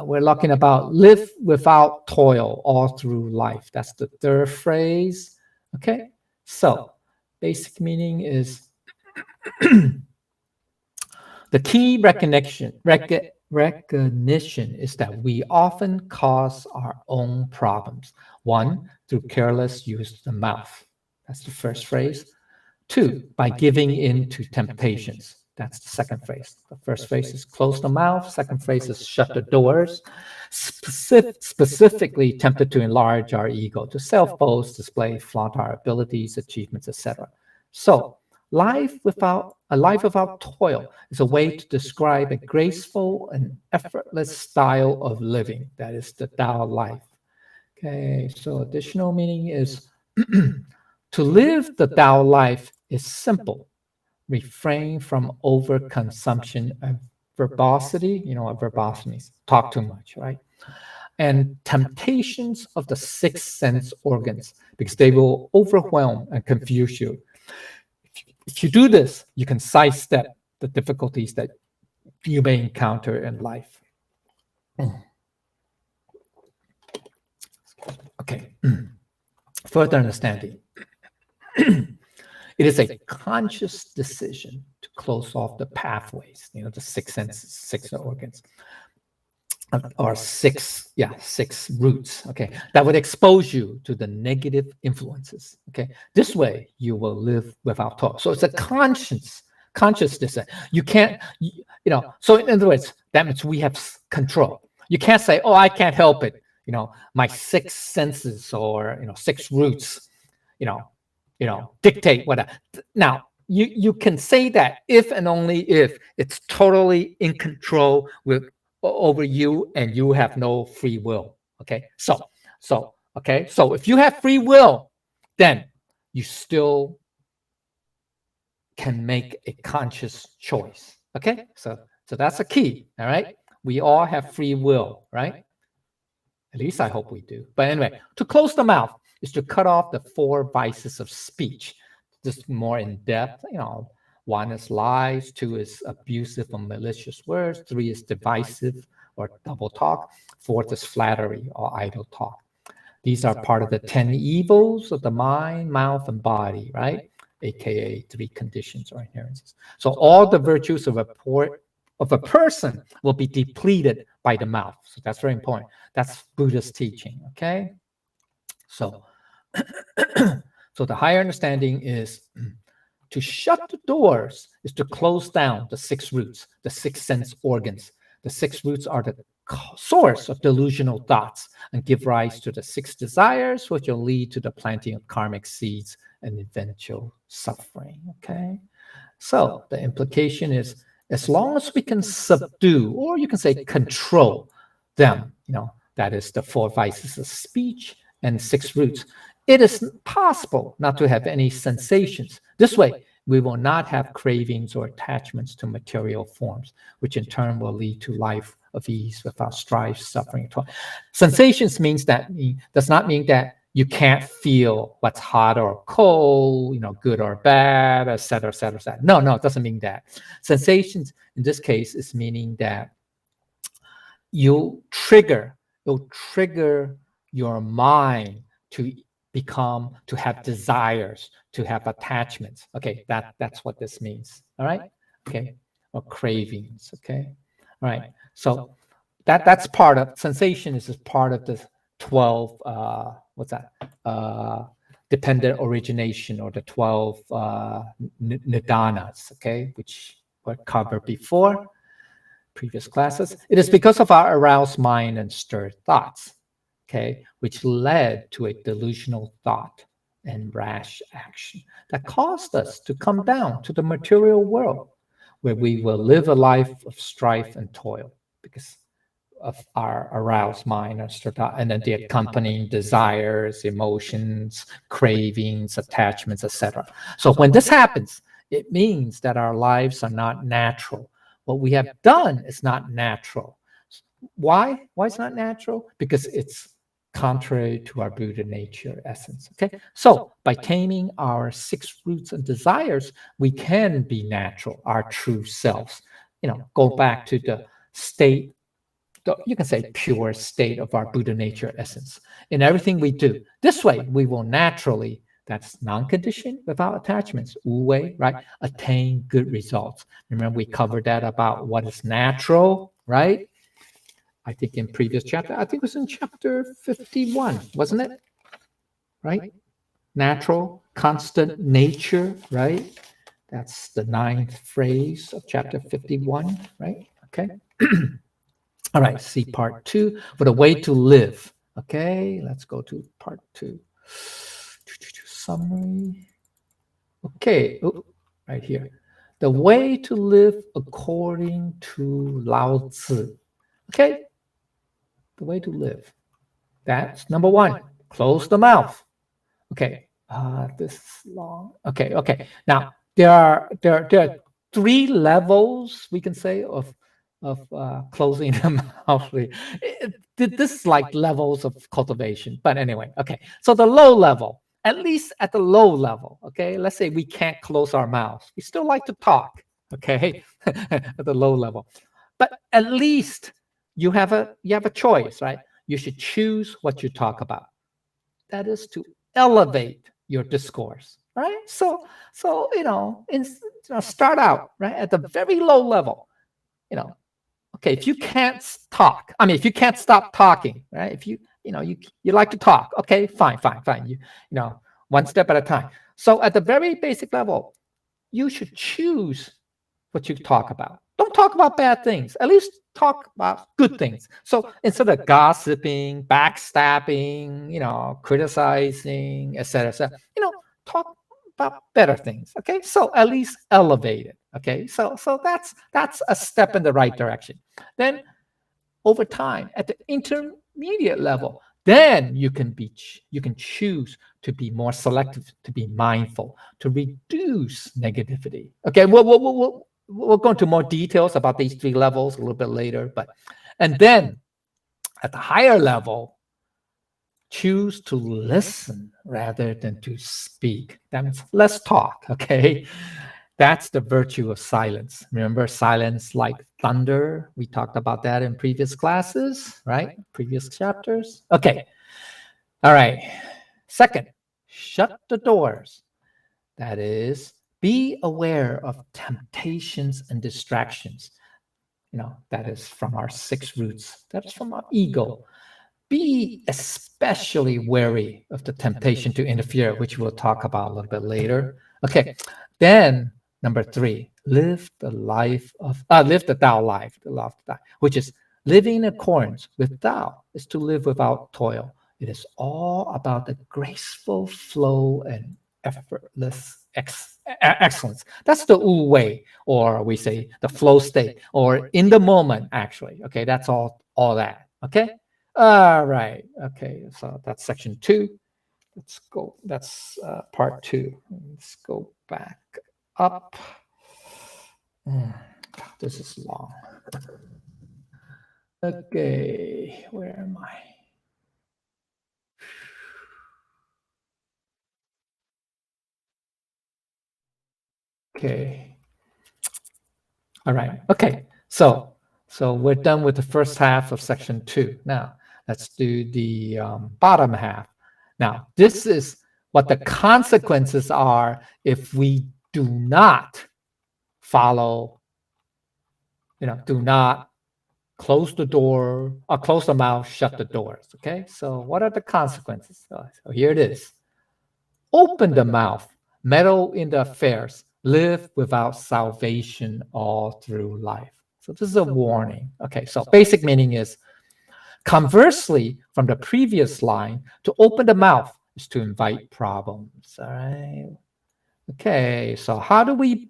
we're talking about live without toil all through life. That's the third phrase. Okay, so basic meaning is the key recognition is that we often cause our own problems. One, through careless use of the mouth. That's the first phrase. Two, by giving in to temptations. That's the second phrase. The first phrase is close the mouth. Second phrase is shut the doors. Specifically tempted to enlarge our ego, to self-boast, display, flaunt our abilities, achievements, etc. So, a life without toil is a way to describe a graceful and effortless style of living. That is the Dao life. Okay, so additional meaning is to live the Tao life is simple. Refrain from overconsumption of verbosity. You know what verbosity means? Talk too much, right? And temptations of the six sense organs, because they will overwhelm and confuse you. If you do this, you can sidestep the difficulties that you may encounter in life. Okay. Further understanding. It is a conscious decision to close off the pathways, the six senses, six organs, or six roots, okay, that would expose you to the negative influences. Okay, this way you will live without toil. So it's a conscious decision. You can't, so in other words, that means we have control. You can't say, oh, I can't help it. My six senses or six roots, dictate what. Now you can say that if and only if it's totally in control over you and you have no free will. Okay, so if you have free will, then you still can make a conscious choice. Okay, so that's a key. All right, we all have free will, right? At least I hope we do. But anyway, to close the mouth is to cut off the 4 vices of speech. Just more in depth, 1 is lies, 2 is abusive or malicious words, 3 is divisive or double talk, 4th is flattery or idle talk. These are part of the 10 evils of the mind, mouth, and body, right? AKA 3 conditions or inherences. So all the virtues of a person will be depleted by the mouth. So that's very important. That's Buddha's teaching, okay? So, so the higher understanding is to shut the doors is to close down the 6 roots, the 6 sense organs. The 6 roots are the source of delusional thoughts and give rise to the 6 desires, which will lead to the planting of karmic seeds and eventual suffering, okay? So the implication is, as long as we can subdue, or you can say control them, that is the 4 vices of speech and 6 roots, it is possible not to have any sensations. This way, we will not have cravings or attachments to material forms, which in turn will lead to life of ease without strife, suffering. Sensations does not mean that you can't feel what's hot or cold, good or bad, etc., etc., etc. No, it doesn't mean that. Sensations in this case is meaning that you'll trigger your mind to have desires, to have attachments. Okay, that's what this means. All right. Okay, or cravings. Okay. All right. So that's part of sensation. Is part of the 12. Dependent origination, or the 12 nidanas. Okay, which were covered before previous classes. It is because of our aroused mind and stirred thoughts, okay, which led to a delusional thought and rash action that caused us to come down to the material world, where we will live a life of strife and toil because of our aroused mind and stirred thought, and then the accompanying desires, emotions, cravings, attachments, etc. So when this happens, it means that our lives are not natural. What we have done is not natural. Why? Why it's not natural? Because it's contrary to our Buddha nature essence. Okay. So by taming our 6 roots and desires, we can be natural, our true selves. Go back to the state, you can say pure state of our Buddha nature essence in everything we do. This way, we will naturally, that's non-conditioned without attachments, wu wei, right? Attain good results. Remember, we covered that about what is natural, right? I think in previous chapter, I think it was in chapter 51, wasn't it? Right? Natural, constant nature, right? That's the 9th phrase of chapter 51, right? Okay. All right, see part 2 for the way to live. Okay, let's go to part 2. Summary. Okay, right here. The way to live according to Lao Tzu. Okay, the way to live. That's number 1. Close the mouth. Okay, this is long. Okay. Now there are 3 levels, we can say, of closing the mouth. This is like levels of cultivation. But anyway, okay. So the low level, at least at the low level, okay. Let's say we can't close our mouths. We still like to talk, okay, at the low level. But at least you have a choice, right? You should choose what you talk about. That is to elevate your discourse, right? So start out right at the very low level. Okay, if you can't talk, if you can't stop talking, right? If you like to talk, okay, fine. One step at a time. So at the very basic level, you should choose what you talk about. Don't talk about bad things. At least talk about good things. So instead of gossiping, backstabbing, criticizing, etc., talk about better things. Okay, so at least elevate it. Okay, so that's a step in the right direction. Then over time, at the intermediate level, then you can choose to be more selective, to be mindful, to reduce negativity. Okay, we'll go into more details about these 3 levels a little bit later, and then at the higher level, choose to listen rather than to speak. That means let's talk, okay? That's the virtue of silence. Remember, silence like thunder? We talked about that in previous classes, right? Previous chapters. Okay. All right. Second, shut the doors. That is, be aware of temptations and distractions. That is from our six roots. That is from our ego. Be especially wary of the temptation to interfere, which we'll talk about a little bit later. Okay, then number three, live the Dao life, the love of Tao, which is living in accordance with Tao, is to live without toil. It is all about the graceful flow and effortless excellence. That's the Wu way, or we say the flow state, or in the moment, actually. Okay, that's all that. Okay. All right. Okay. So that's section 2. Let's go. That's part 2. Let's go back up. This is long. Okay. Where am I? Okay. All right. Okay. So we're done with the first half of section 2. Now let's do the bottom half. Now this is what the consequences are if we do not follow. Do not close the door or close the mouth, shut the doors. Okay. So what are the consequences? So here it is. Open the mouth, meddle in the affairs, live without salvation all through life. So this is a warning. Okay, so basic meaning is, conversely, from the previous line, to open the mouth is to invite problems. All right. Okay, so how do we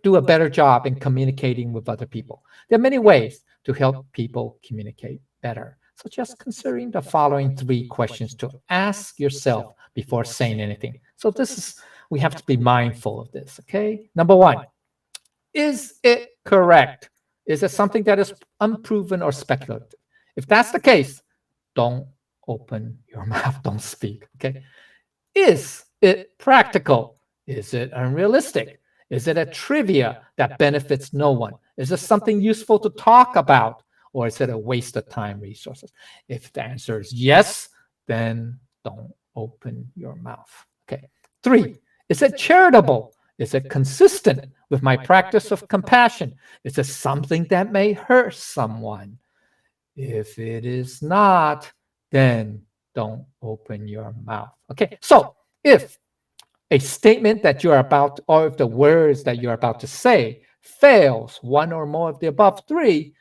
do a better job in communicating with other people? There are many ways to help people communicate better. So just considering the following 3 questions to ask yourself before saying anything. So we have to be mindful of this, okay? Number 1, is it correct? Is it something that is unproven or speculative? If that's the case, don't open your mouth, don't speak, okay? Is it practical? Is it unrealistic? Is it a trivia that benefits no one? Is it something useful to talk about? Or is it a waste of time, resources? If the answer is yes, then don't open your mouth. Okay. 3, is it charitable? Is it consistent with my practice of compassion? Is it something that may hurt someone? If it is not, then don't open your mouth. Okay, so if a statement that you're about, or if the words that you're about to say fails one or more of the above 3,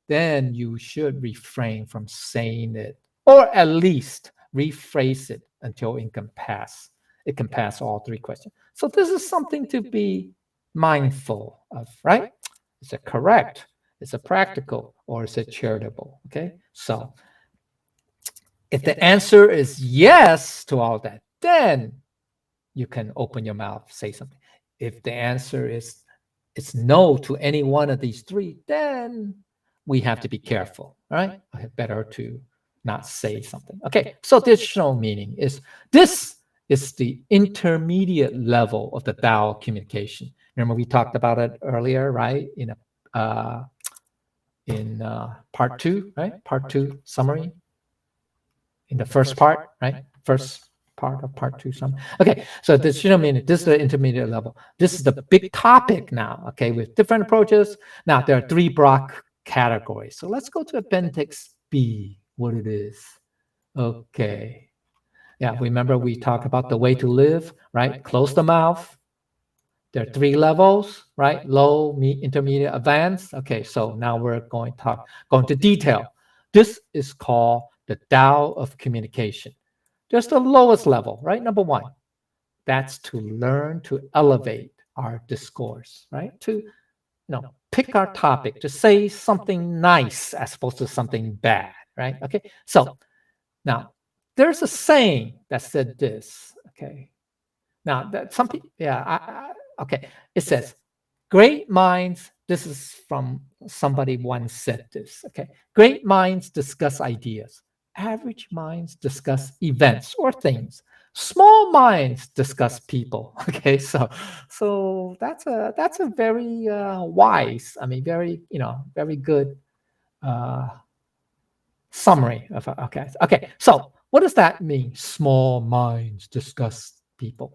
then you should refrain from saying it, or at least rephrase it until it can pass. It can pass all 3 questions. So this is something to be mindful of, right? Is it correct? Is it practical? Or is it charitable? Okay, so if the answer is yes to all that, then you can open your mouth, say something. If the answer is it's no to any one of these 3, then we have to be careful, right? Better to not say something. Okay, so additional meaning is, this is the intermediate level of the Dao of communication. Remember we talked about it earlier, right? In part 2, right? Part 2 summary. In the first part, right? First part of part 2 summary. Okay, so this meaning, this is the intermediate level. This is the big topic now, okay, with different approaches. Now, there are 3 broad categories. So let's go to Appendix B, what it is. Okay. Yeah, remember we talked about the way to live, right? Close the mouth. There are 3 levels, right? Low, intermediate, advanced. Okay, so now we're going to detail. This is called the Dao of Communication. There's the lowest level, right? Number 1. That's to learn to elevate our discourse, right? To pick our topic, to say something nice as opposed to something bad, right? Okay, so now there's a saying that said this, okay? Now, that some people, yeah, okay. It says, great minds, this is from somebody once said this, okay? Great minds discuss ideas. average minds discuss events or things. Small minds discuss people. Okay, so that's a very wise, very very good uh, summary of okay. So what does that mean? Small minds discuss people.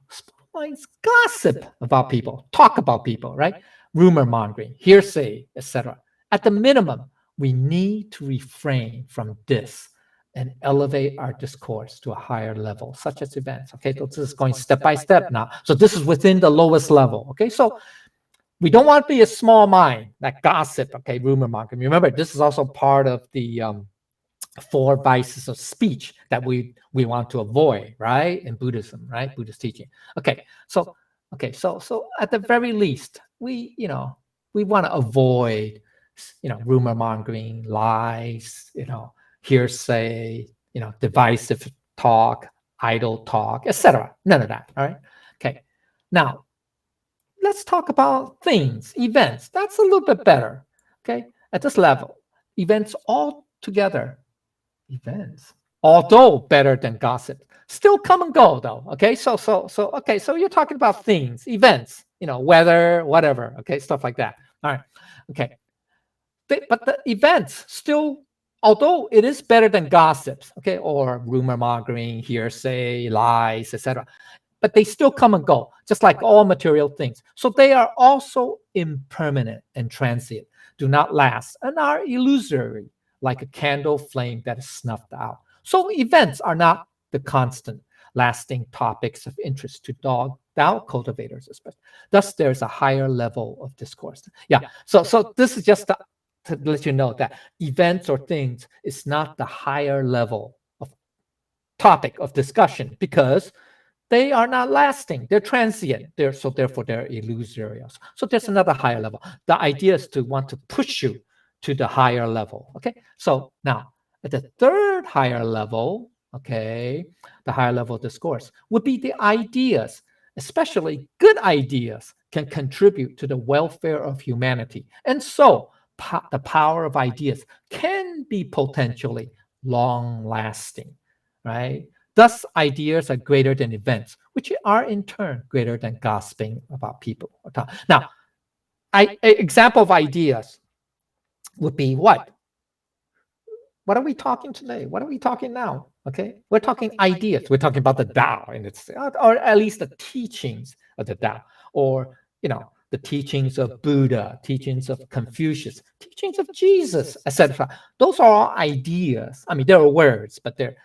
Small minds gossip about people, talk about people, right? Rumor mongering, hearsay, etc. At the minimum, we need to refrain from this and elevate our discourse to a higher level, such as events. Okay, so this is going step by step now. So this is within the lowest level. Okay, so we don't want to be a small mind that gossip. Okay, rumor mongering. Remember, this is also part of the four vices of speech that we want to avoid, right? In Buddhism, right? Buddhist teaching. So at the very least, we want to avoid rumor mongering, lies, hearsay, divisive talk, idle talk, etc. None of that. All right. Okay. Now let's talk about things, events. That's a little bit better. Okay. At this level, events all together. Events, although better than gossip, still come and go though. Okay, so you're talking about things, events, weather, whatever. Okay, stuff like that. All right. Okay, but the events still, although it is better than gossips, okay, or rumor mongering, hearsay, lies, etc., but they still come and go, just like all material things. So they are also impermanent and transient, do not last, and are illusory, like a candle flame that is snuffed out. So events are not the constant, lasting topics of interest to Dao cultivators, especially. Thus, there's a higher level of discourse. Yeah. So this is just to let you know that events or things is not the higher level of topic of discussion, because they are not lasting. They're transient. Therefore they're illusory. So there's another higher level. The idea is to want to push you to the higher level. Okay. So now at the third higher level, okay, the higher level of discourse would be the ideas, especially good ideas, can contribute to the welfare of humanity. And so the power of ideas can be potentially long lasting, right? Thus, ideas are greater than events, which are in turn greater than gossiping about people. Now, an example of ideas would be what? What are we talking today? What are we talking now? Okay, we're talking ideas. We're talking about the Tao, and or at least the teachings of the Tao, or the teachings of Buddha, teachings of Confucius, teachings of Jesus, etc. Those are all ideas. There are words, but they're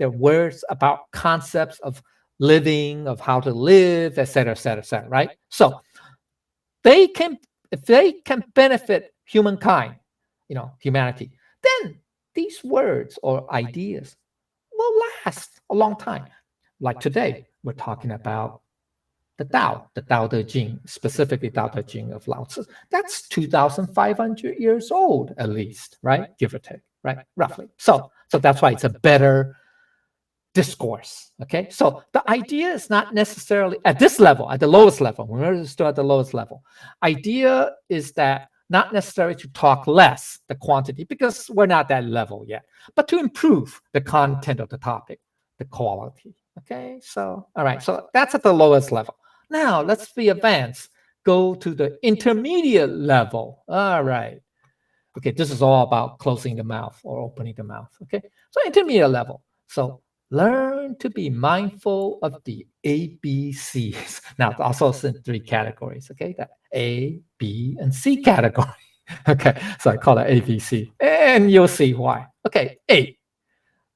words about concepts of living, of how to live, etc., etc., etc. Right? So they can, if they can benefit humankind, humanity, then these words or ideas will last a long time. Like today, we're talking about the Tao Te Ching, specifically Tao Te Ching of Lao Tzu. That's 2,500 years old, at least, right? Give or take, right? Roughly. So that's why it's a better discourse. Okay, so the idea is not necessarily at this level, at the lowest level. We're still at the lowest level. Idea is that not necessarily to talk less the quantity, because we're not that level yet, but to improve the content of the topic, the quality. Okay, so all right, so that's at the lowest level. Now let's be advanced. Go to the intermediate level. All right. Okay, this is all about closing the mouth or opening the mouth. Okay, so intermediate level. So learn to be mindful of the ABCs. Now, also in three categories. Okay, the A, B, and C category. Okay, so I call it ABC, and you'll see why. Okay, A,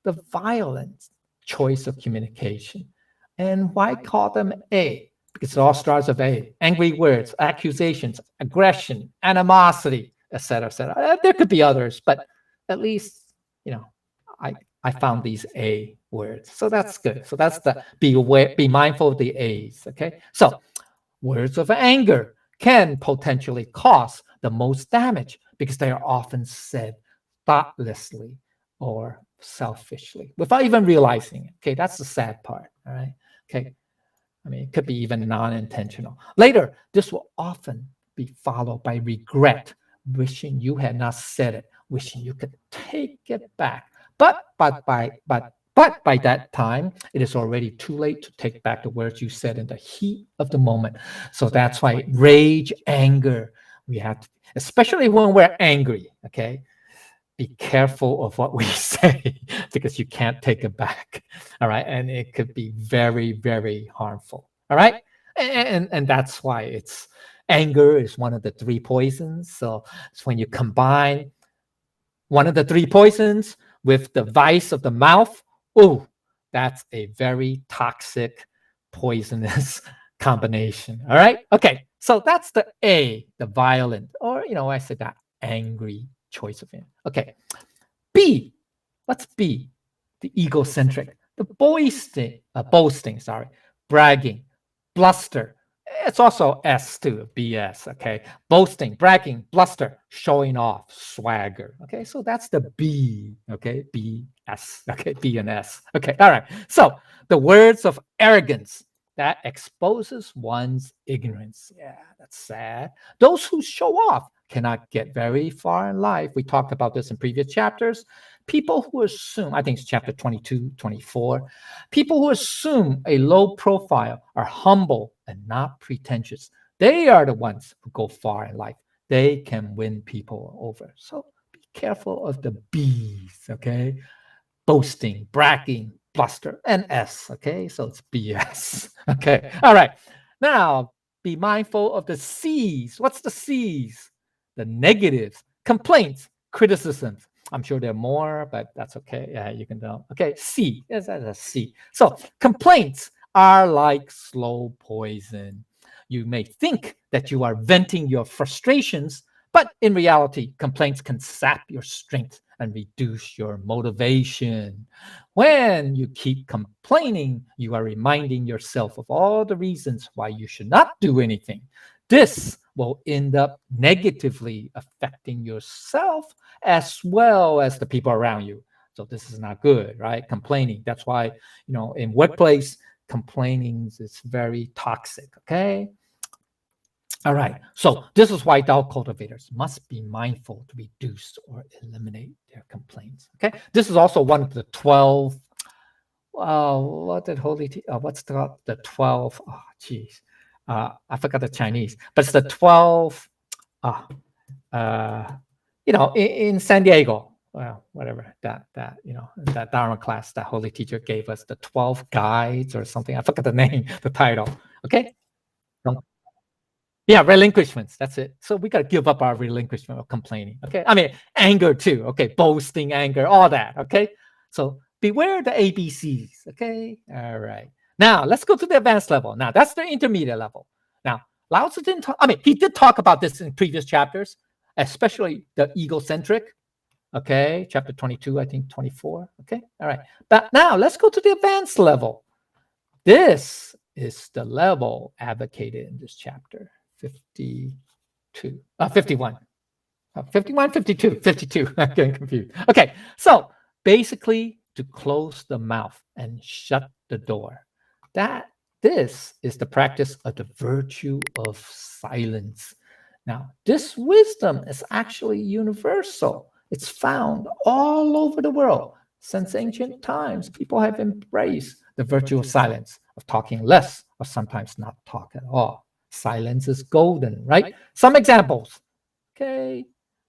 the violent choice of communication. And why call them A? Because it all starts with A. Angry words, accusations, aggression, animosity, etc., etc. There could be others, but at least I I found these A words, so that's good. So that's the be aware, be mindful of the A's. Okay, so words of anger can potentially cause the most damage because they are often said thoughtlessly or selfishly without even realizing it. Okay, that's the sad part. All right. Okay. It could be even non-intentional. Later, this will often be followed by regret, wishing you had not said it, wishing you could take it back. But by that time, it is already too late to take back the words you said in the heat of the moment. So that's why rage, anger, we have to, especially when we're angry, okay? Be careful of what we say because you can't take it back. All right. And it could be very, very harmful. All right. And that's why it's anger is one of the three poisons. So it's when you combine one of the three poisons with the vice of the mouth. Oh, that's a very toxic, poisonous combination. All right. Okay. So that's the A, the violent, or, I said that angry choice of it. Okay. B. What's B? The egocentric, the boasting, bragging, bluster. It's also S too, BS, okay? Boasting, bragging, bluster, showing off, swagger, okay? So that's the B, okay? BS, okay? B and S, okay? All right. So the words of arrogance, that exposes one's ignorance. Yeah, that's sad. Those who show off cannot get very far in life. We talked about this in previous chapters. People who assume, I think it's chapter 22, 24, people who assume a low profile are humble and not pretentious. They are the ones who go far in life. They can win people over. So be careful of the B's, okay? Boasting, bragging, bluster, and S, okay? So it's BS, okay? All right. Now, be mindful of the C's. What's the C's? The negatives, complaints, criticisms. I'm sure there are more, but that's okay. Yeah, you can tell. Okay, C. Yes, that's a C. So complaints are like slow poison. You may think that you are venting your frustrations, but in reality, complaints can sap your strength and reduce your motivation. When you keep complaining, you are reminding yourself of all the reasons why you should not do anything. This will end up negatively affecting yourself as well as the people around you. So this is not good, right? Complaining. That's why, in workplace, complaining is very toxic, okay? All right. So this is why Dao cultivators must be mindful to reduce or eliminate their complaints. Okay. This is also one of the 12. What did what's the 12? Oh, geez. I forgot the Chinese, but it's the 12. In San Diego. Well, whatever that Dharma class that holy teacher gave us, the 12 guides or something. I forgot the name, the title. Okay. Yeah, relinquishments. That's it. So we got to give up our relinquishment of complaining. Okay. I mean, anger too. Okay. Boasting, anger, all that. Okay. So beware the ABCs. Okay. All right. Now let's go to the advanced level. Now that's the intermediate level. Now, Lao Tzu didn't talk, he did talk about this in previous chapters, especially the egocentric. Okay. Chapter 22, I think 24. Okay. All right. But now let's go to the advanced level. This is the level advocated in this chapter. 51. 51, 52, 52. I'm getting confused. Okay, so basically to close the mouth and shut the door. This is the practice of the virtue of silence. Now, this wisdom is actually universal. It's found all over the world. Since ancient times, people have embraced the virtue of silence, of talking less, or sometimes not talk at all. Silence is golden, right? Some examples. Okay.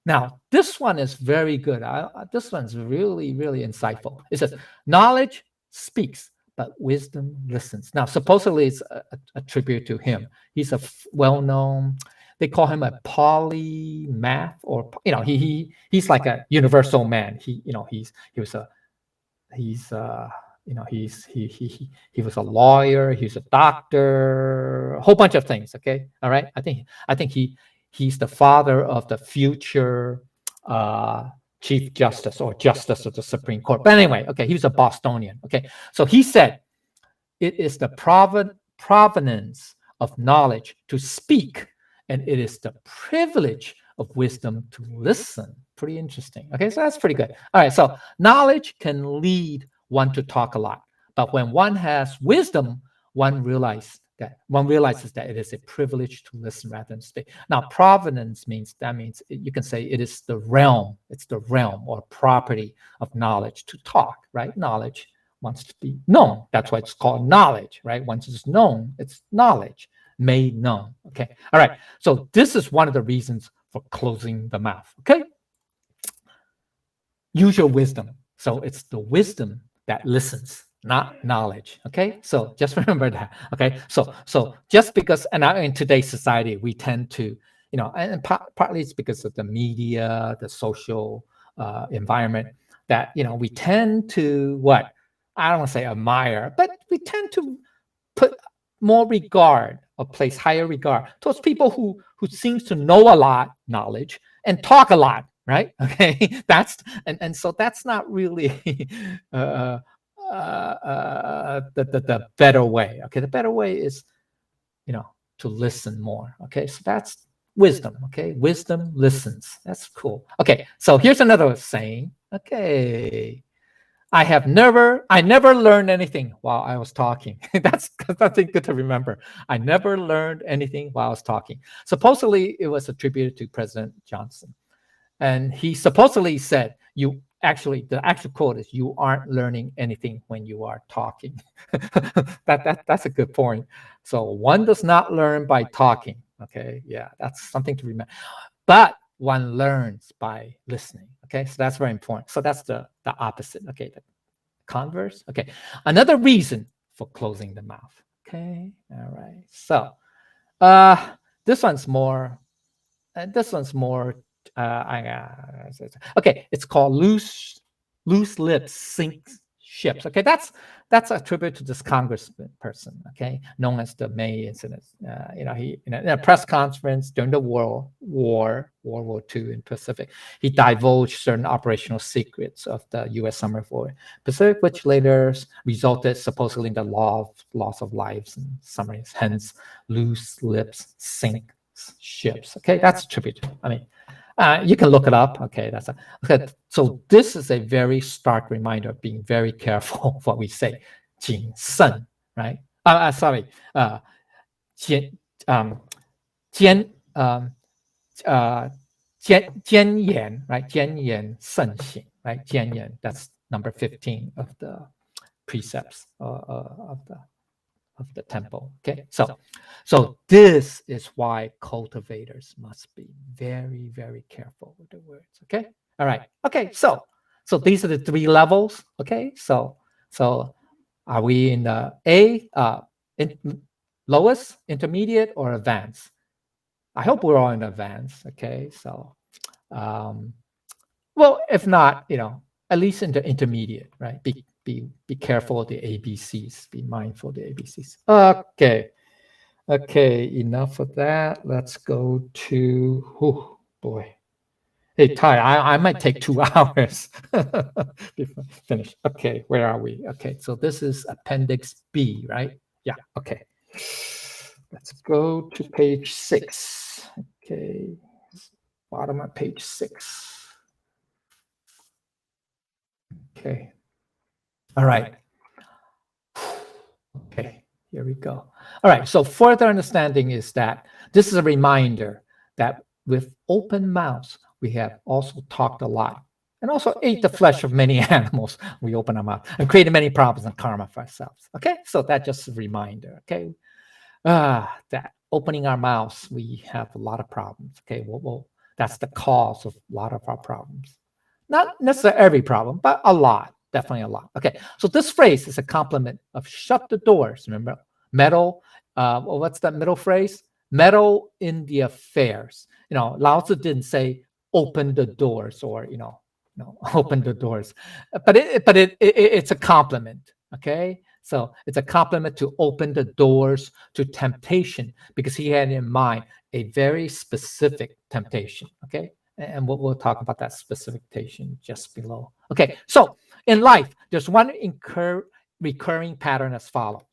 Now, this one is very good. This one's really, really insightful. It says, knowledge speaks, but wisdom listens. Now, supposedly it's a tribute to him. He's a well-known, they call him a polymath, or he's like a universal man. He was a lawyer, he's a doctor, a whole bunch of things. Okay, all right. I think he's the father of the future Chief Justice or Justice of the Supreme Court. But anyway, okay, he was a Bostonian. Okay, so he said, it is the provenance of knowledge to speak, and it is the privilege of wisdom to listen. Pretty interesting. Okay, so that's pretty good. All right, so knowledge can lead one to talk a lot, but when one has wisdom, one realizes that one realizes that it is a privilege to listen rather than speak. Now, provenance means you can say it is the realm. It's the realm or property of knowledge to talk, right? Knowledge wants to be known. That's why it's called knowledge, right? Once it's known, it's knowledge made known. Okay. All right. So this is one of the reasons for closing the mouth. Okay. Use your wisdom. So it's the wisdom that listens, not knowledge. Okay, so just remember that. Okay, so just because, and now in today's society, we tend to, and partly it's because of the media, the social environment, that we tend to what, I don't want to say admire, but we tend to put more regard or place higher regard towards people who seems to know a lot knowledge and talk a lot, right? Okay, and so that's not really the better way. Okay, the better way is to listen more. Okay, so that's wisdom. Okay, wisdom listens. That's cool. Okay, so here's another saying. Okay, I never learned anything while I was talking. That's something good to remember. I never learned anything while I was talking. Supposedly, it was attributed to President Johnson. And he supposedly said, the actual quote is, "You aren't learning anything when you are talking." That's a good point. So one does not learn by talking. Okay, yeah, that's something to remember. But one learns by listening. Okay, so that's very important. So that's the opposite. Okay, the converse. Okay, another reason for closing the mouth. Okay, all right. So this one's more. Okay, it's called loose lips sink ships. Okay, that's attributed to this congressman person. Okay, known as the May incident. He in a press conference during the World War II in Pacific, he divulged certain operational secrets of the U.S. submarine Pacific, which later resulted supposedly in the loss of lives in submarines. Hence, loose lips sink ships. Okay, that's attributed. I mean, you can look it up. Okay, okay. So this is a very stark reminder of being very careful what we say. 谨慎, right? Sorry. 坚言, right? 坚言慎行, right? 坚言. That's number 15 of the precepts of the temple. Okay, so this is why cultivators must be very, very careful with the words. Okay, all right. Okay, so these are the 3 levels. Okay, so are we in the lowest, intermediate, or advanced? I hope we're all in advanced. Okay, so well, if not, at least in the intermediate, right? Be careful of the ABCs. Be mindful of the ABCs. Okay. Enough of that. Let's go to. Oh boy. Hey Ty, I might take 2 hours before I finish. Okay, where are we? Okay, so this is Appendix B, right? Yeah. Okay. Let's go to page 6. Okay, bottom of page 6. Okay. All right. Okay, here we go. All right, so further understanding is that this is a reminder that with open mouths, we have also talked a lot and also ate the flesh of many animals. We open our mouth and created many problems and karma for ourselves. Okay, so that's just a reminder. Okay, that opening our mouths, we have a lot of problems. Okay, well, that's the cause of a lot of our problems. Not necessarily every problem, but a lot. Definitely a lot. Okay, so this phrase is a complement of shut the doors. Remember, meddle. What's that middle phrase? Meddle in the affairs. Lao Tzu didn't say open the doors or open the doors, but it's a compliment. Okay, so it's a compliment to open the doors to temptation because he had in mind a very specific temptation. Okay. And we'll talk about that specific temptation just below. Okay, so in life, there's one recurring pattern as follows.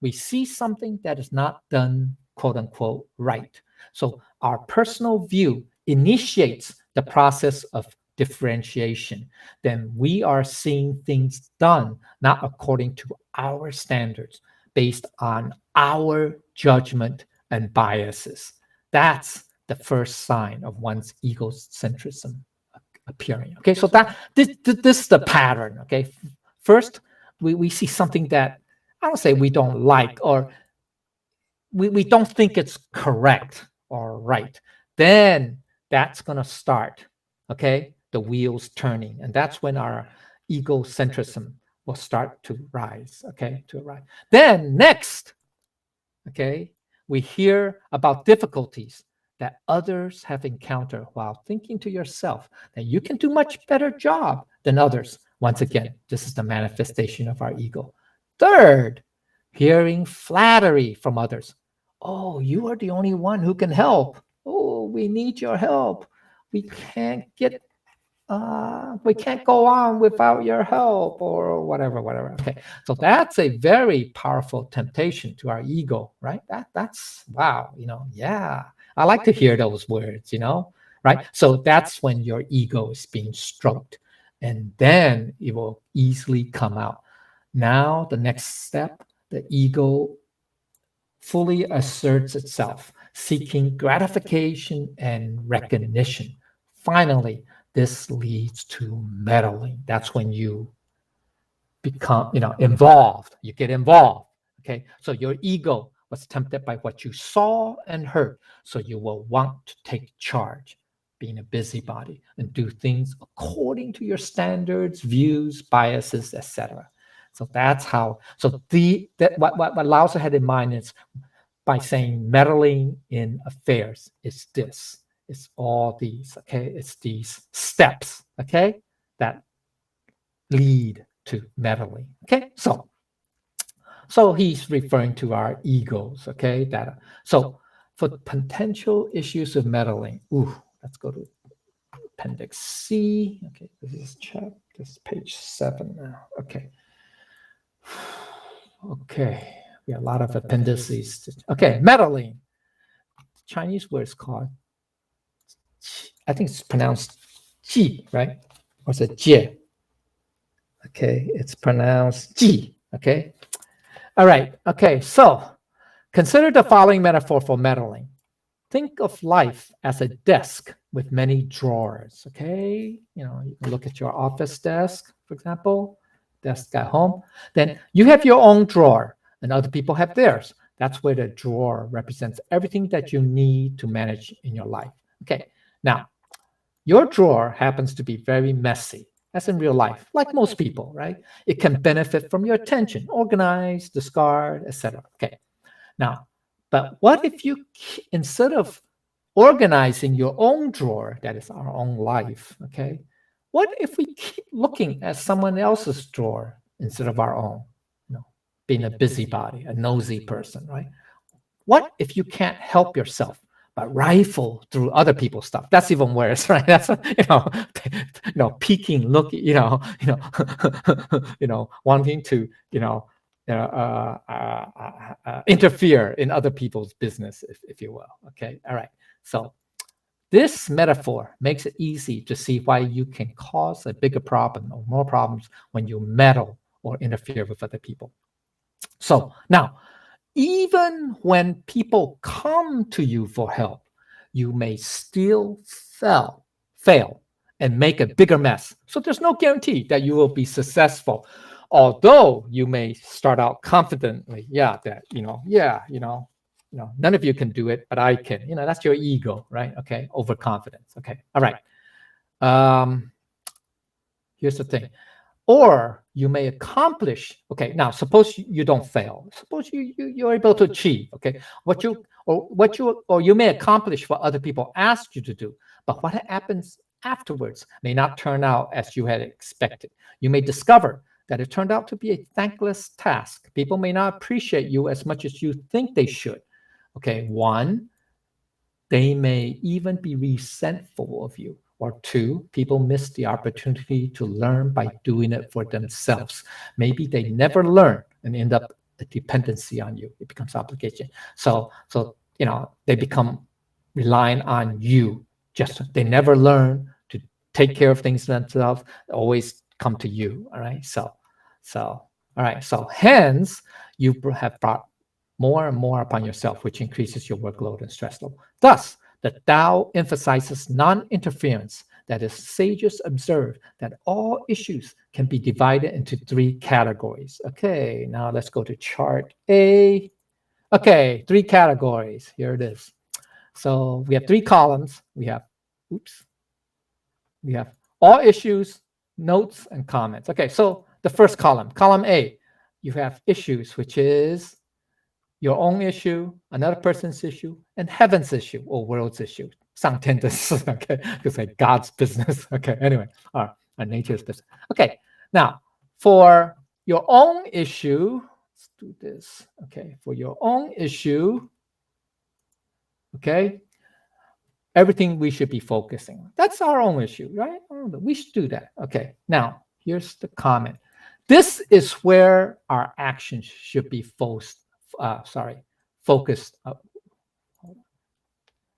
We see something that is not done, quote unquote, right. So our personal view initiates the process of differentiation. Then we are seeing things done not according to our standards, based on our judgment and biases. That's the first sign of one's egocentrism appearing. Okay, so this is the pattern. Okay, first we see something that I don't say we don't like, or we don't think it's correct or right. Then that's going to start, okay, the wheels turning, and that's when our egocentrism will start to rise. Okay, to rise. Then next, okay, we hear about difficulties that others have encountered while thinking to yourself that you can do much better job than others. Once again, this is the manifestation of our ego. Third, hearing flattery from others. Oh, you are the only one who can help. Oh, we need your help. We can't get we can't go on without your help, or whatever. Okay, so that's a very powerful temptation to our ego, right? That's wow, yeah. I like to hear those words, right? So that's when your ego is being stroked, and then it will easily come out. Now, the next step, the ego fully asserts itself, seeking gratification and recognition. Finally, this leads to meddling. That's when you become, involved. You get involved. Okay. So your ego was tempted by what you saw and heard. So you will want to take charge, being a busybody, and do things according to your standards, views, biases, etc. So that's how. So what Lao Tzu had in mind is, by saying meddling in affairs, is this. It's all these, okay? It's these steps, okay, that lead to meddling, okay? So he's referring to our egos, okay? So for potential issues of meddling, let's go to Appendix C. Okay, this is page 7 now. Okay. Okay, we have a lot of appendices. Okay, meddling. Chinese word is called, I think it's pronounced ji, right? Or is it jie? Okay, it's pronounced ji. Okay. All right. Okay, so consider the following metaphor for meddling. Think of life as a desk with many drawers. Okay, you can look at your office desk, for example, desk at home. Then you have your own drawer, and other people have theirs. That's where the drawer represents everything that you need to manage in your life. Okay, now your drawer happens to be very messy, as in real life, like most people, right? It can benefit from your attention, organize, discard, etc. Okay, now, but what if you, instead of organizing your own drawer, that is our own life, okay? What if we keep looking at someone else's drawer instead of our own? Being a busybody, a nosy person, right? What if you can't help yourself but rifle through other people's stuff? That's even worse, right? That's peeking, looking, wanting to, interfere in other people's business, if you will. Okay, all right. So this metaphor makes it easy to see why you can cause a bigger problem or more problems when you meddle or interfere with other people. So now, even when people come to you for help, you may still fail and make a bigger mess. So there's no guarantee that you will be successful, although you may start out confidently. None of you can do it, but I can. That's your ego, right? Okay, overconfidence. Okay, all right. Here's the thing. Or you may accomplish. Okay, now suppose you don't fail. Suppose you're able to achieve. Okay, or you may accomplish what other people ask you to do, but what happens afterwards may not turn out as you had expected. You may discover that it turned out to be a thankless task. People may not appreciate you as much as you think they should. Okay, one, they may even be resentful of you. Or two, people miss the opportunity to learn by doing it for themselves. Maybe they never learn and end up a dependency on you. It becomes obligation. So they become relying on you. They never learn to take care of things themselves. They always come to you. All right. So All right. So hence, you have brought more and more upon yourself, which increases your workload and stress level. Thus, the Tao emphasizes non-interference. That is, sages observe that all issues can be divided into 3 categories. Okay, now let's go to chart A. Okay, 3 categories. Here it is. So we have 3 columns. We have all issues, notes, and comments. Okay, so the first column A, you have issues, which is your own issue, another person's issue, and heaven's issue or world's issue. 上天的事, okay, it's like God's business. Okay, anyway, our nature's business. Okay, now for your own issue, let's do this. Okay, for your own issue, okay, everything we should be focusing on. That's our own issue, right? We should do that. Okay, now here's the comment. This is where our actions should be focused.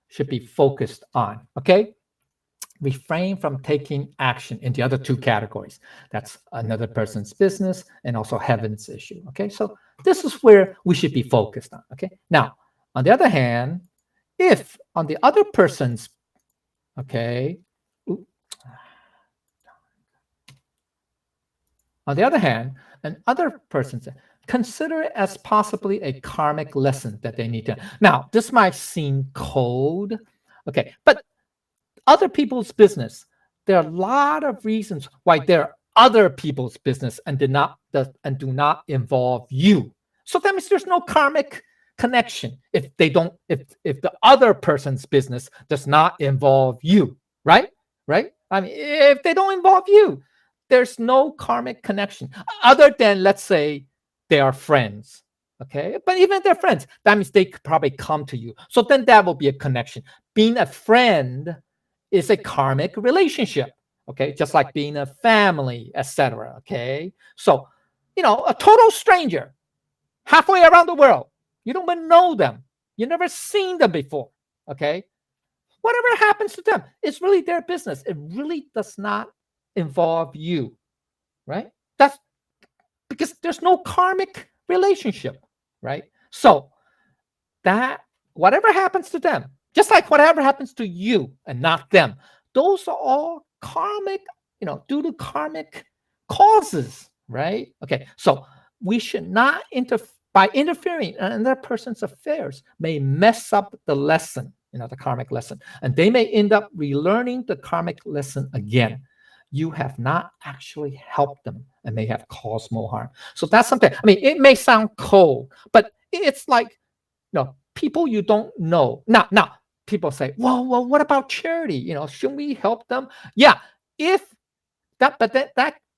Should be focused on. Okay, refrain from taking action in the other 2 categories. That's another person's business and also heaven's issue. Okay, so this is where we should be focused on. Okay, now on the other hand, if on the other person's, okay, on the other hand, another person's, consider it as possibly a karmic lesson that they need to. Now, this might seem cold, okay, but other people's business, there are a lot of reasons why they're other people's business and do not involve you. So that means there's no karmic connection if the other person's business does not involve you, right? I mean, if they don't involve you, there's no karmic connection other than, let's say, they are friends. Okay, but even if they're friends, that means they could probably come to you. So then that will be a connection. Being a friend is a karmic relationship. Okay, just like being a family, etc. Okay, so a total stranger halfway around the world, you don't even know them, you never seen them before. Okay, whatever happens to them, it's really their business. It really does not involve you, right? That's because there's no karmic relationship, right? So that whatever happens to them, just like whatever happens to you and not them, those are all karmic, due to karmic causes, right? Okay, so we should not by interfering in another person's affairs may mess up the lesson, the karmic lesson, and they may end up relearning the karmic lesson again. You have not actually helped them and may have caused more harm. So that's something. I mean, it may sound cold, but it's like, people you don't know. Now, people say, well, what about charity? Shouldn't we help them? Yeah, if that, but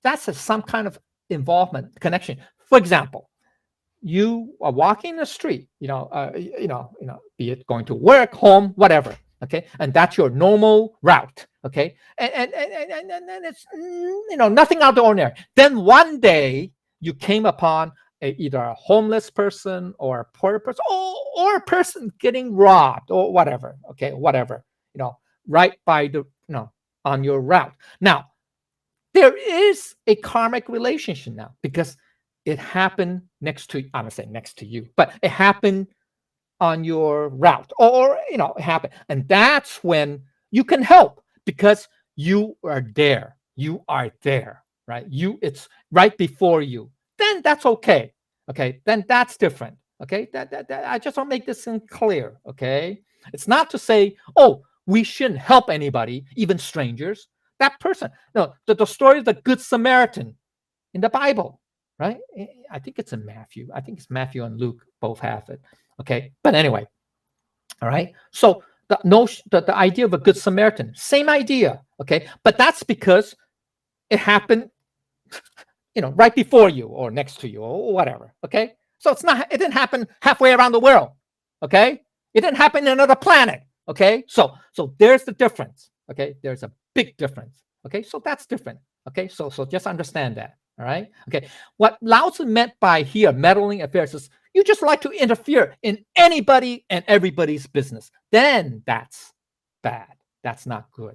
that's some kind of involvement connection. For example, you are walking the street, be it going to work, home, whatever. Okay, and that's your normal route. Okay, and it's nothing out of the ordinary. Then one day you came upon either a homeless person or a poor person or a person getting robbed or whatever. Okay, whatever, right by the on your route. Now there is a karmic relationship now because it happened next to, I'm gonna say next to you, but it happened on your route, or it happened, and that's when you can help because you are there. You are there, right? It's right before you. Then that's okay. Okay, then that's different. Okay, that I just want to make this clear. Okay, it's not to say, oh, we shouldn't help anybody, even strangers. That person, no, the story of the Good Samaritan in the Bible, right? I think it's in Matthew. I think it's Matthew and Luke both have it. Okay, but anyway, all right. So the notion, the idea of a Good Samaritan, same idea. Okay, but that's because it happened, right before you or next to you or whatever. Okay, so it didn't happen halfway around the world. Okay, it didn't happen in another planet. Okay, so there's the difference. Okay, there's a big difference. Okay, so that's different. Okay, so just understand that. All right. Okay. What Lao Tzu meant by here, meddling affairs, is you just like to interfere in anybody and everybody's business. Then that's bad. That's not good.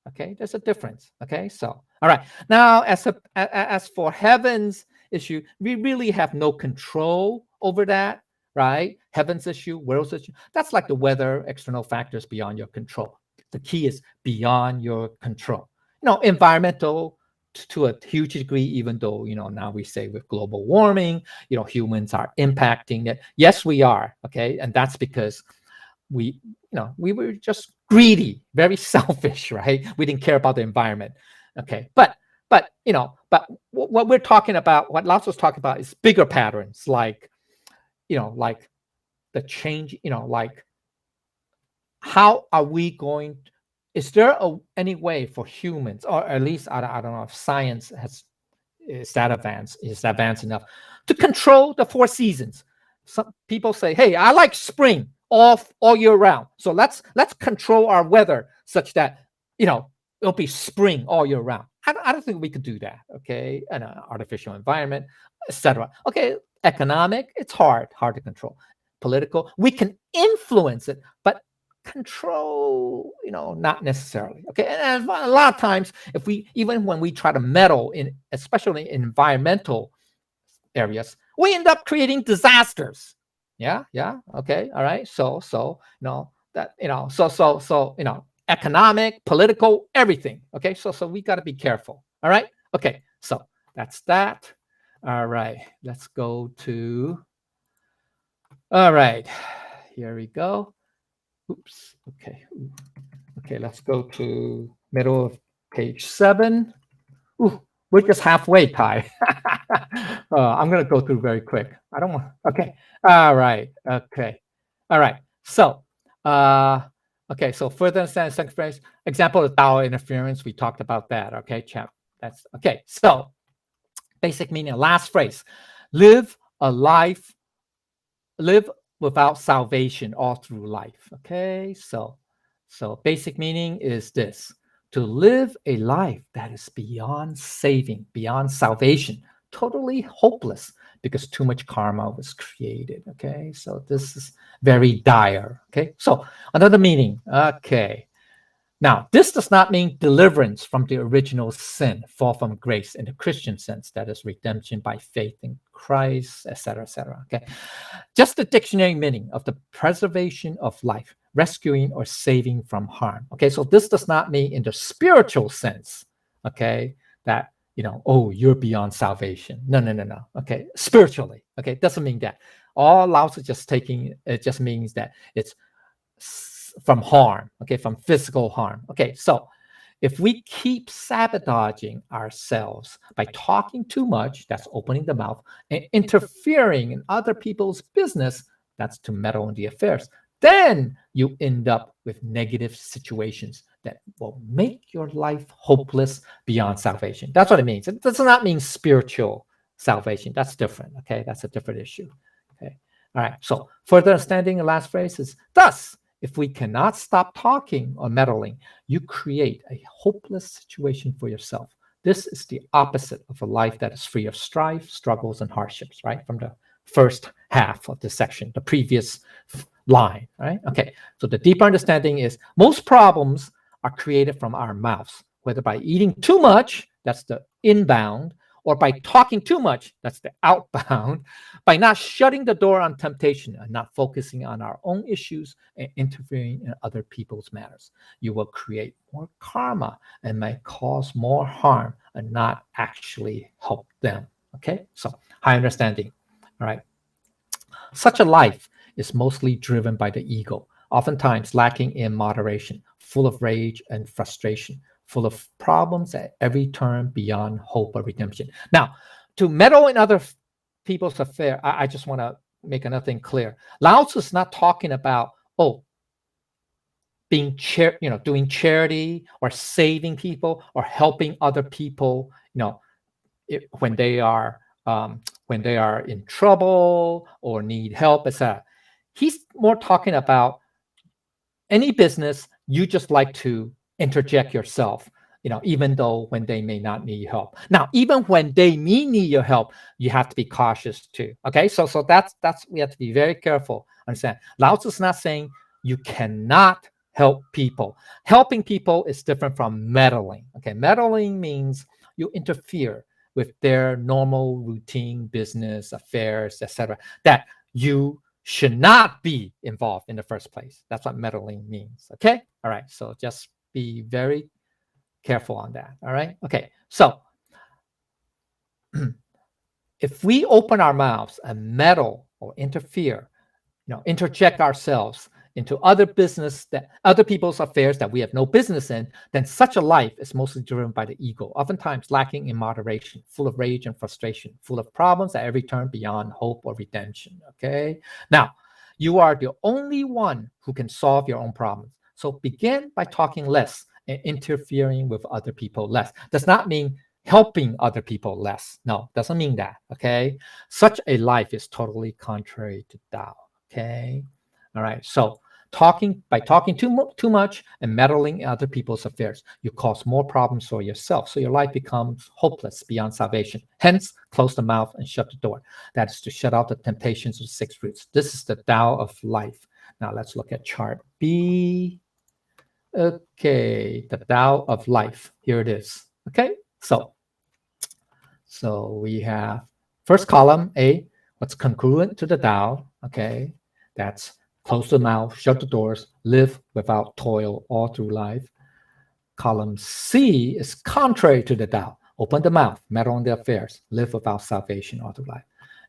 Okay. There's a difference. Okay. So, all right. Now, as for heaven's issue, we really have no control over that, right? Heaven's issue, world's issue. That's like the weather, external factors beyond your control. The key is beyond your control. Environmental to a huge degree, even though, now we say with global warming, humans are impacting it. Yes, we are. Okay. And that's because we were just greedy, very selfish, right? We didn't care about the environment. Okay. But what we're talking about, what Lao Tzu's talking about is bigger patterns, like the change, like how are we going, is there any way for humans, or at least I don't know if science is that advanced enough to control the 4 seasons? Some people say, hey, I like spring all year round, so let's control our weather such that it'll be spring all year round. I don't think we could do that. Okay. And an artificial environment, etc. Okay. Economic, it's hard to control. Political, we can influence it, but control, not necessarily. Okay. And a lot of times, even when we try to meddle in, especially in environmental areas, we end up creating disasters. Yeah. Okay. All right. So economic, political, everything. Okay. So we got to be careful. All right. Okay. So that's that. All right. Let's go to. All right. Here we go. Oops. Okay. Okay. Let's go to middle of page 7. Ooh, we're just halfway, Ty. I'm going to go through very quick. I don't want. Okay. All right. Okay. All right. So, okay. So further understanding second phrase, example of Dao interference. We talked about that. Okay. That's okay. So, basic meaning. Last phrase: live without salvation all through life. Okay. So basic meaning is this: to live a life that is beyond saving, beyond salvation, totally hopeless because too much karma was created. Okay, so this is very dire. Okay, so another meaning. Okay, now this does not mean deliverance from the original sin, fall from grace in the Christian sense, that is redemption by faith in Christ, etc., etc. Okay, just the dictionary meaning of the preservation of life, rescuing or saving from harm. Okay, so this does not mean in the spiritual sense, okay, that, oh, you're beyond salvation. No. Okay, spiritually, okay, it doesn't mean that. All Lao Tzu it just means that it's from harm, okay, from physical harm. Okay, so if we keep sabotaging ourselves by talking too much, that's opening the mouth, and interfering in other people's business, that's to meddle in the affairs, then you end up with negative situations that will make your life hopeless beyond salvation. That's what it means. It does not mean spiritual salvation. That's different. Okay, that's a different issue. Okay, all right. So further understanding the last phrase is, thus, if we cannot stop talking or meddling, you create a hopeless situation for yourself. This is the opposite of a life that is free of strife, struggles, and hardships, right? From the first half of this section, the previous line, right? Okay, so the deeper understanding is most problems are created from our mouths, whether by eating too much, that's the inbound, or by talking too much, that's the outbound, by not shutting the door on temptation and not focusing on our own issues and interfering in other people's matters. You will create more karma and may cause more harm and not actually help them. Okay, so high understanding. All right. Such a life is mostly driven by the ego, oftentimes lacking in moderation, full of rage and frustration, full of problems at every turn beyond hope or redemption. Now, to meddle in other people's affairs, I just want to make another thing clear. Lao Tzu is not talking about, being doing charity or saving people or helping other people, when they are in trouble or need help, etc. He's more talking about any business you just like to interject yourself, even though when they may not need help. Now, even when they need your help, you have to be cautious too. Okay, so that's we have to be very careful. Understand? Lao Tzu is not saying you cannot help people. Helping people is different from meddling. Okay, meddling means you interfere with their normal routine business affairs, etc., that you should not be involved in the first place. That's what meddling means. Okay. All right. So just be very careful on that. All right. Okay. So if we open our mouths and meddle or interfere, interject ourselves into other people's affairs that we have no business in, then such a life is mostly driven by the ego, oftentimes lacking in moderation, full of rage and frustration, full of problems at every turn beyond hope or redemption. Okay. Now, you are the only one who can solve your own problems. So begin by talking less and interfering with other people less. Does not mean helping other people less. No, doesn't mean that. Okay. Such a life is totally contrary to Tao. Okay. All right. So by talking too much and meddling in other people's affairs, you cause more problems for yourself. So your life becomes hopeless beyond salvation. Hence, close the mouth and shut the door. That is to shut out the temptations of 6 roots. This is the Tao of life. Now let's look at chart B. Okay, the Tao of life. Here it is. Okay, so we have first column A, what's congruent to the Tao. Okay, that's close the mouth, shut the doors, live without toil all through life. Column C is contrary to the Tao. Open the mouth, meddle in the affairs, live without salvation all through life.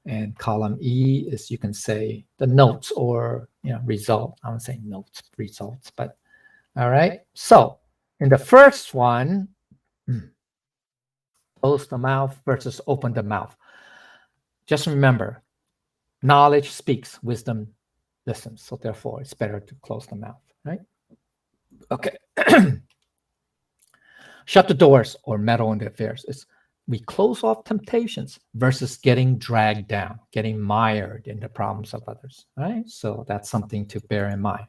And column E is, you can say, the notes or result. I don't say notes, results, but all right. So in the first one, close the mouth versus open the mouth. Just remember, knowledge speaks, wisdom listens. So therefore, it's better to close the mouth, right? Okay. Shut the doors or meddle in the affairs. We close off temptations versus getting dragged down, getting mired in the problems of others, right? So that's something to bear in mind.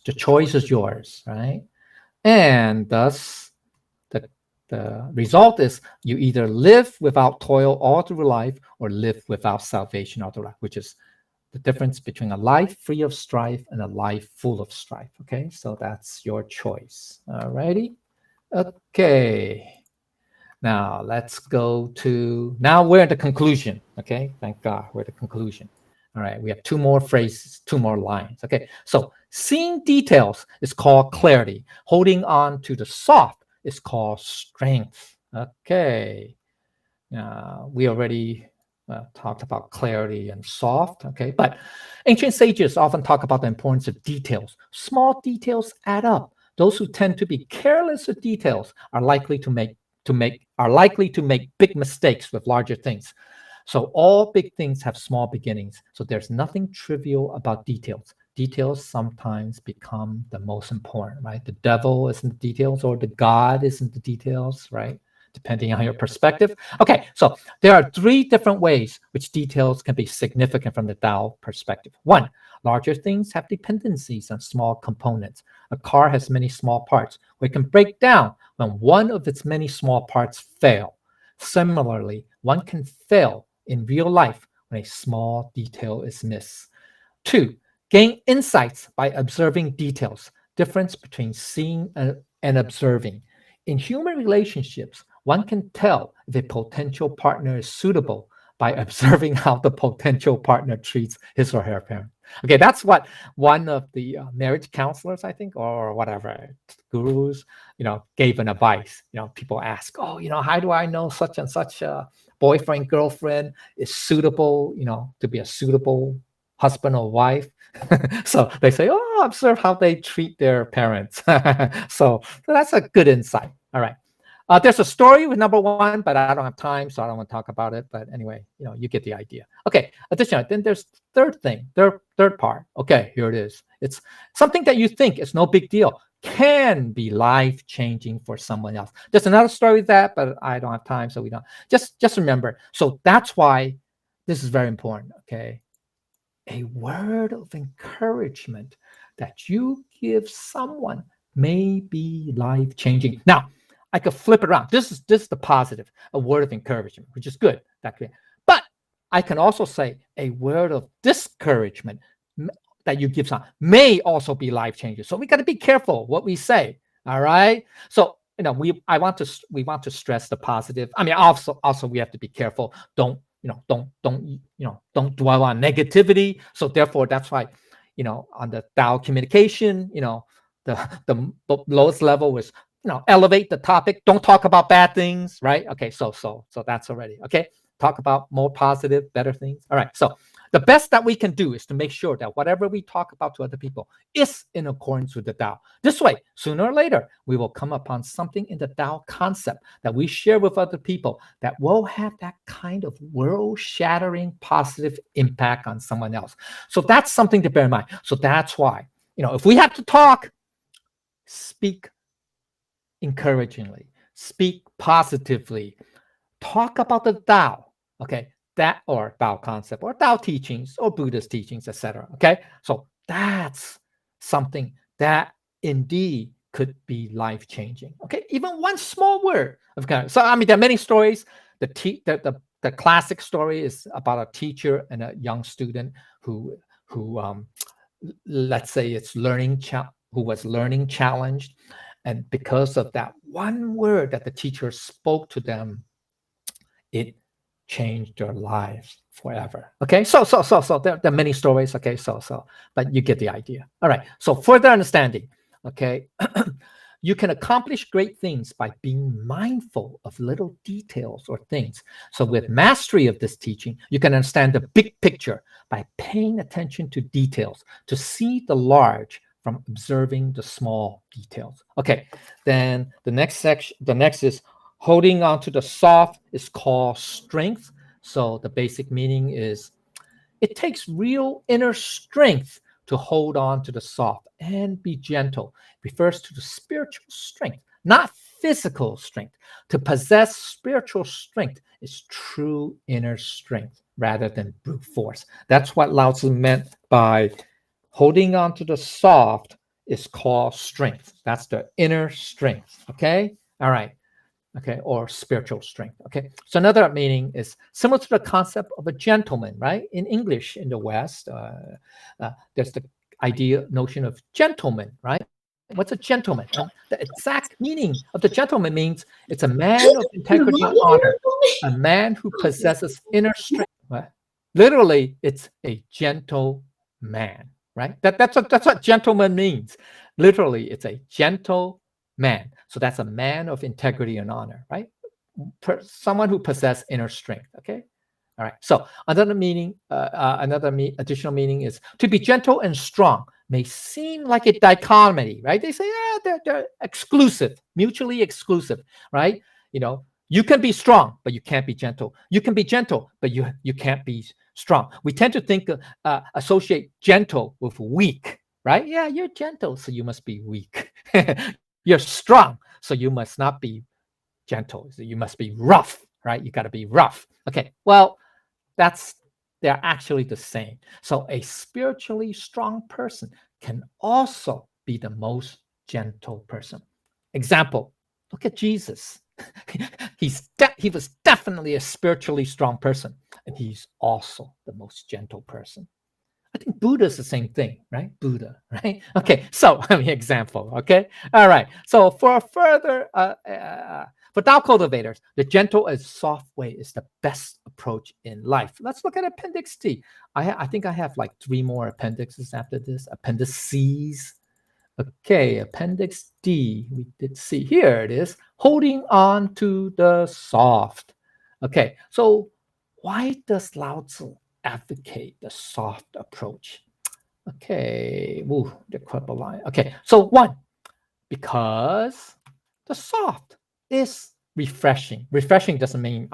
The choice is yours, right? And thus, the result is you either live without toil all through life or live without salvation all through life, which is the difference between a life free of strife and a life full of strife. Okay, so that's your choice. All righty. Okay. Now let's go to, now we're at the conclusion. Okay, thank God we're at the conclusion. All right, we have 2 more phrases, 2 more lines. Okay, so seeing details is called clarity. Holding on to the soft is called strength. Okay, we already talked about clarity and soft. Okay, but ancient sages often talk about the importance of details. Small details add up. Those who tend to be careless with details are likely to make big mistakes with larger things. So all big things have small beginnings. So there's nothing trivial about details. Details sometimes become the most important, right? The devil is in the details, or the God is in the details, right? Depending on your perspective. Okay, so there are 3 different ways which details can be significant from the Tao perspective. 1, larger things have dependencies on small components. A car has many small parts, which can break down when one of its many small parts fail. Similarly, one can fail in real life when a small detail is missed. 2, gain insights by observing details. Difference between seeing and observing. In human relationships, one can tell if a potential partner is suitable by observing how the potential partner treats his or her parent. Okay, that's what one of the marriage counselors, I think, or whatever, gurus, gave an advice. People ask, oh, how do I know such and such a boyfriend, girlfriend is suitable, to be a suitable husband or wife? So they say, oh, observe how they treat their parents. So that's a good insight. All right. There's a story with number 1, but I don't have time, so I don't want to talk about it. But anyway, you get the idea. Okay. Additionally, then there's third part. Okay, here it is. It's something that you think is no big deal can be life-changing for someone else. There's another story with that, but I don't have time, so we don't. Just remember. So that's why this is very important. Okay. A word of encouragement that you give someone may be life-changing. Now, I could flip it around. This is the positive, a word of encouragement, which is good. But I can also say a word of discouragement that you give someone may also be life-changing. So we got to be careful what we say. All right. So we want to stress the positive. I mean, also we have to be careful. Don't dwell on negativity. So therefore, that's why, on the Dao of Communication, the lowest level is, elevate the topic. Don't talk about bad things, right? Okay, so that's already okay. Talk about more positive, better things. All right. So the best that we can do is to make sure that whatever we talk about to other people is in accordance with the Tao. This way, sooner or later, we will come upon something in the Tao concept that we share with other people that will have that kind of world-shattering positive impact on someone else. So that's something to bear in mind. So that's why, if we have to talk, speak encouragingly, speak positively, talk about the Tao, okay, that or Tao concept or Tao teachings or Buddhist teachings, etc. Okay, so that's something that indeed could be life-changing. Okay, even one small word. Okay, so I mean, there are many stories. The classic story is about a teacher and a young student who let's say who was learning challenged, and because of that one word that the teacher spoke to them, it changed their lives forever. Okay, so there are many stories. Okay, but you get the idea. All right, so further understanding. Okay, you can accomplish great things by being mindful of little details or things. So with mastery of this teaching, you can understand the big picture by paying attention to details, to see the large from observing the small details. Okay, then the next is holding on to the soft is called strength. So the basic meaning is it takes real inner strength to hold on to the soft and be gentle. It refers to the spiritual strength, not physical strength. To possess spiritual strength is true inner strength rather than brute force. That's what Lao Tzu meant by holding on to the soft is called strength. That's the inner strength. Okay? All right. Okay, or spiritual strength. Okay, so another meaning is similar to the concept of a gentleman, right? In English in the West, there's the notion of gentleman, right? What's a gentleman? The exact meaning of the gentleman means it's a man of integrity and honor, a man who possesses inner strength. Right? Literally, it's a gentle man, right? That's what gentleman means. Literally, it's a gentle man. So that's a man of integrity and honor, right? Someone who possesses inner strength. Okay. All right. So another meaning, additional meaning is to be gentle and strong may seem like a dichotomy, right? They say, they're exclusive, mutually exclusive, right? You can be strong, but you can't be gentle. You can be gentle, but you can't be strong. We tend to associate gentle with weak, right? Yeah, you're gentle, so you must be weak. You're strong, so you must not be gentle. So you must be rough, right? You got to be rough. Okay, well, they're actually the same. So a spiritually strong person can also be the most gentle person. Example, look at Jesus. He was definitely a spiritually strong person, and he's also the most gentle person. I think Buddha is the same thing, right? Buddha, right? Okay, so example, okay? All right, so for Tao cultivators, the gentle and soft way is the best approach in life. Let's look at Appendix D. I think I have like 3 more appendixes after this, appendices. Okay, Appendix D, we did see, here it is, holding on to the soft. Okay, so why does Lao Tzu advocate the soft approach? Okay, the quadruple line. Okay, so 1, because the soft is refreshing. Refreshing doesn't mean,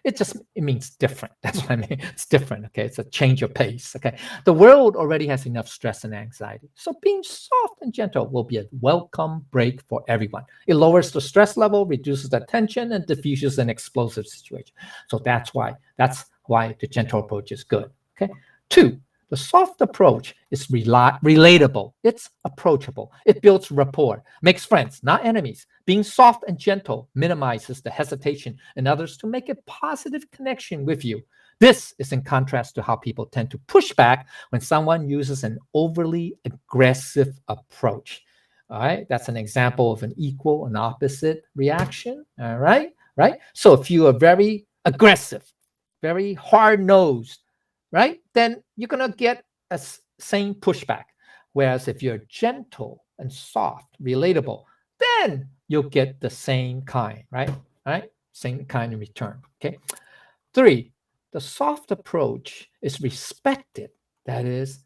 it means different. That's what I mean. It's different. Okay, it's a change of pace. Okay, the world already has enough stress and anxiety. So being soft and gentle will be a welcome break for everyone. It lowers the stress level, reduces the tension, and diffuses an explosive situation. So that's why the gentle approach is good. Okay, 2, the soft approach is relatable. It's approachable. It builds rapport, makes friends, not enemies. Being soft and gentle minimizes the hesitation in others to make a positive connection with you. This is in contrast to how people tend to push back when someone uses an overly aggressive approach. All right, that's an example of an equal and opposite reaction. All right, right. So if you are very aggressive, very hard-nosed, right, then you're gonna get a same pushback. Whereas if you're gentle and soft, relatable, then you'll get the same kind, right? Right, same kind in return. Okay. 3, the soft approach is respected. That is,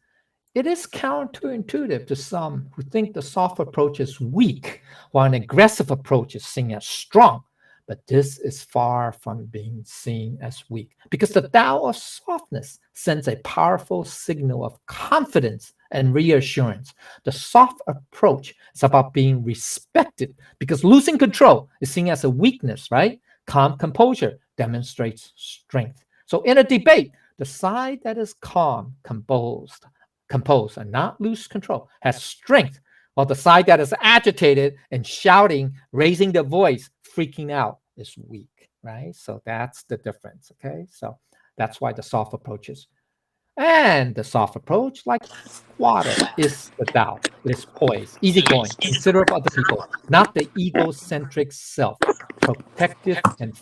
it is counterintuitive to some who think the soft approach is weak, while an aggressive approach is seen as strong. But this is far from being seen as weak, because the Tao of softness sends a powerful signal of confidence and reassurance. The soft approach is about being respected, because losing control is seen as a weakness, right? Calm composure demonstrates strength. So in a debate, the side that is calm, composed and not lose control has strength, while the side that is agitated and shouting, raising their voice, freaking out is weak, right? So that's the difference, okay? So that's why the soft approaches. And the soft approach, like water, is the Tao. It is poised, easygoing, considerate of other people, not the egocentric self. Protective and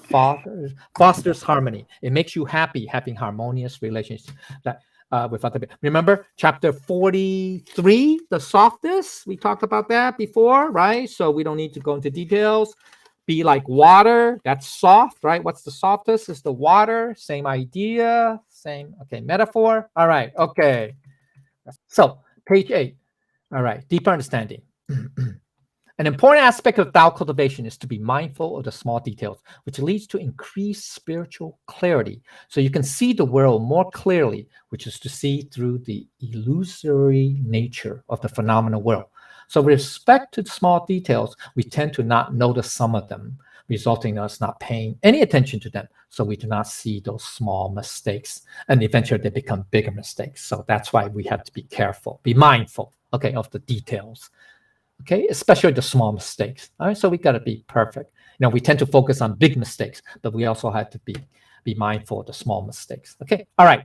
fosters harmony. It makes you happy having harmonious relationships with other people. Remember chapter 43, the softness? We talked about that before, right? So we don't need to go into details. Be like water, that's soft, right? What's the softest? Is the water. Same idea, same, okay, metaphor. All right, okay. So page 8. All right, deeper understanding. An important aspect of Tao cultivation is to be mindful of the small details, which leads to increased spiritual clarity. So you can see the world more clearly, which is to see through the illusory nature of the phenomenal world. So with respect to small details, we tend to not notice some of them, resulting in us not paying any attention to them. So we do not see those small mistakes, and eventually they become bigger mistakes. So that's why we have to be careful, be mindful, okay, of the details. Okay, especially the small mistakes. All right, so we got to be perfect. We tend to focus on big mistakes, but we also have to be mindful of the small mistakes. Okay, all right.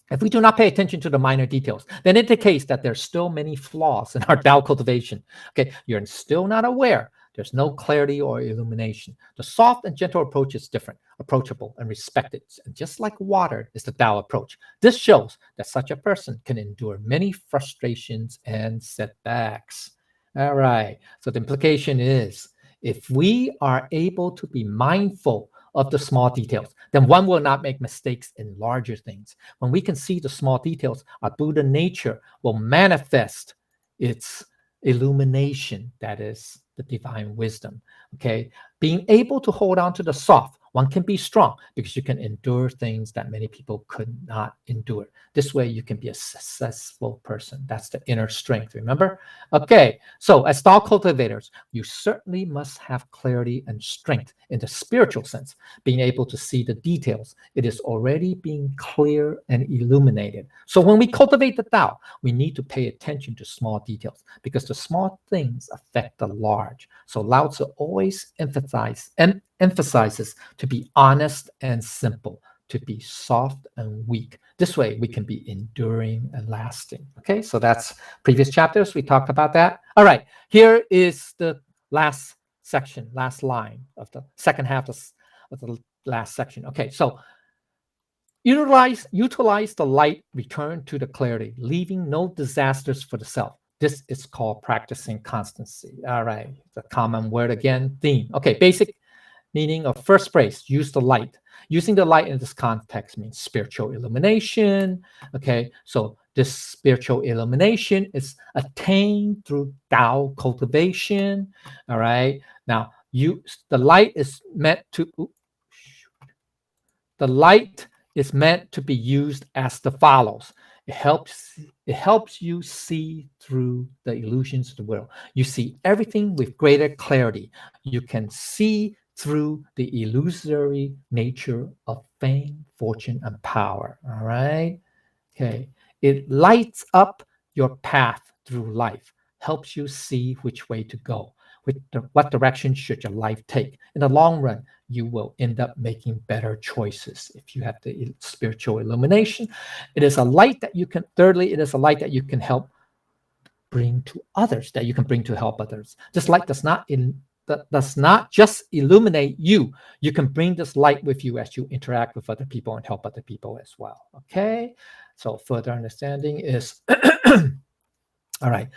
If we do not pay attention to the minor details, then it indicates that there's still many flaws in our Tao cultivation. Okay, you're still not aware. There's no clarity or illumination. The soft and gentle approach is different, approachable and respected. And just like water is the Tao approach. This shows that such a person can endure many frustrations and setbacks. All right, so the implication is, if we are able to be mindful of the small details, then one will not make mistakes in larger things. When we can see the small details, our Buddha nature will manifest its illumination, that is the divine wisdom. Okay, being able to hold on to the soft, one can be strong because you can endure things that many people could not endure. This way you can be a successful person. That's the inner strength, remember? Okay, so as Tao cultivators, you certainly must have clarity and strength in the spiritual sense, being able to see the details. It is already being clear and illuminated. So when we cultivate the Tao, we need to pay attention to small details, because the small things affect the large. So Lao Tzu always emphasizes to be honest and simple, to be soft and weak. This way we can be enduring and lasting. Okay, so that's previous chapters. We talked about that. All right, here is the last section, last line of the second half of the last section. Okay, so utilize the light, return to the clarity, leaving no disasters for the self. This is called practicing constancy. All right, the common word again, theme. Okay, basic meaning of first phrase, use the light. Using the light in this context means spiritual illumination. Okay, so this spiritual illumination is attained through Tao cultivation. All right, now the light is meant to be used as the follows. It helps you see through the illusions of the world. You see everything with greater clarity. You can see through the illusory nature of fame, fortune, and power. All right? Okay. It lights up your path through life, helps you see which way to go, what direction should your life take. In the long run, you will end up making better choices if you have the spiritual illumination. It is a light that you can, thirdly, it is a light that you can help bring to others, that you can bring to help others. This light does not just illuminate you. You can bring this light with you as you interact with other people and help other people as well. Okay, so further understanding is all right.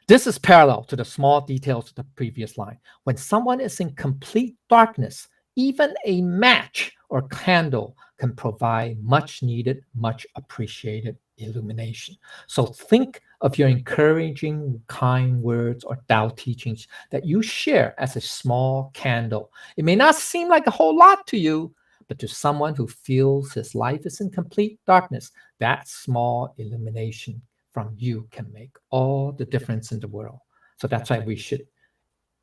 This is parallel to the small details of the previous line. When someone is in complete darkness, even a match or candle can provide much needed, much appreciated illumination. So think of your encouraging, kind words or Tao teachings that you share as a small candle. It may not seem like a whole lot to you, but to someone who feels his life is in complete darkness, that small illumination from you can make all the difference in the world. So that's why we should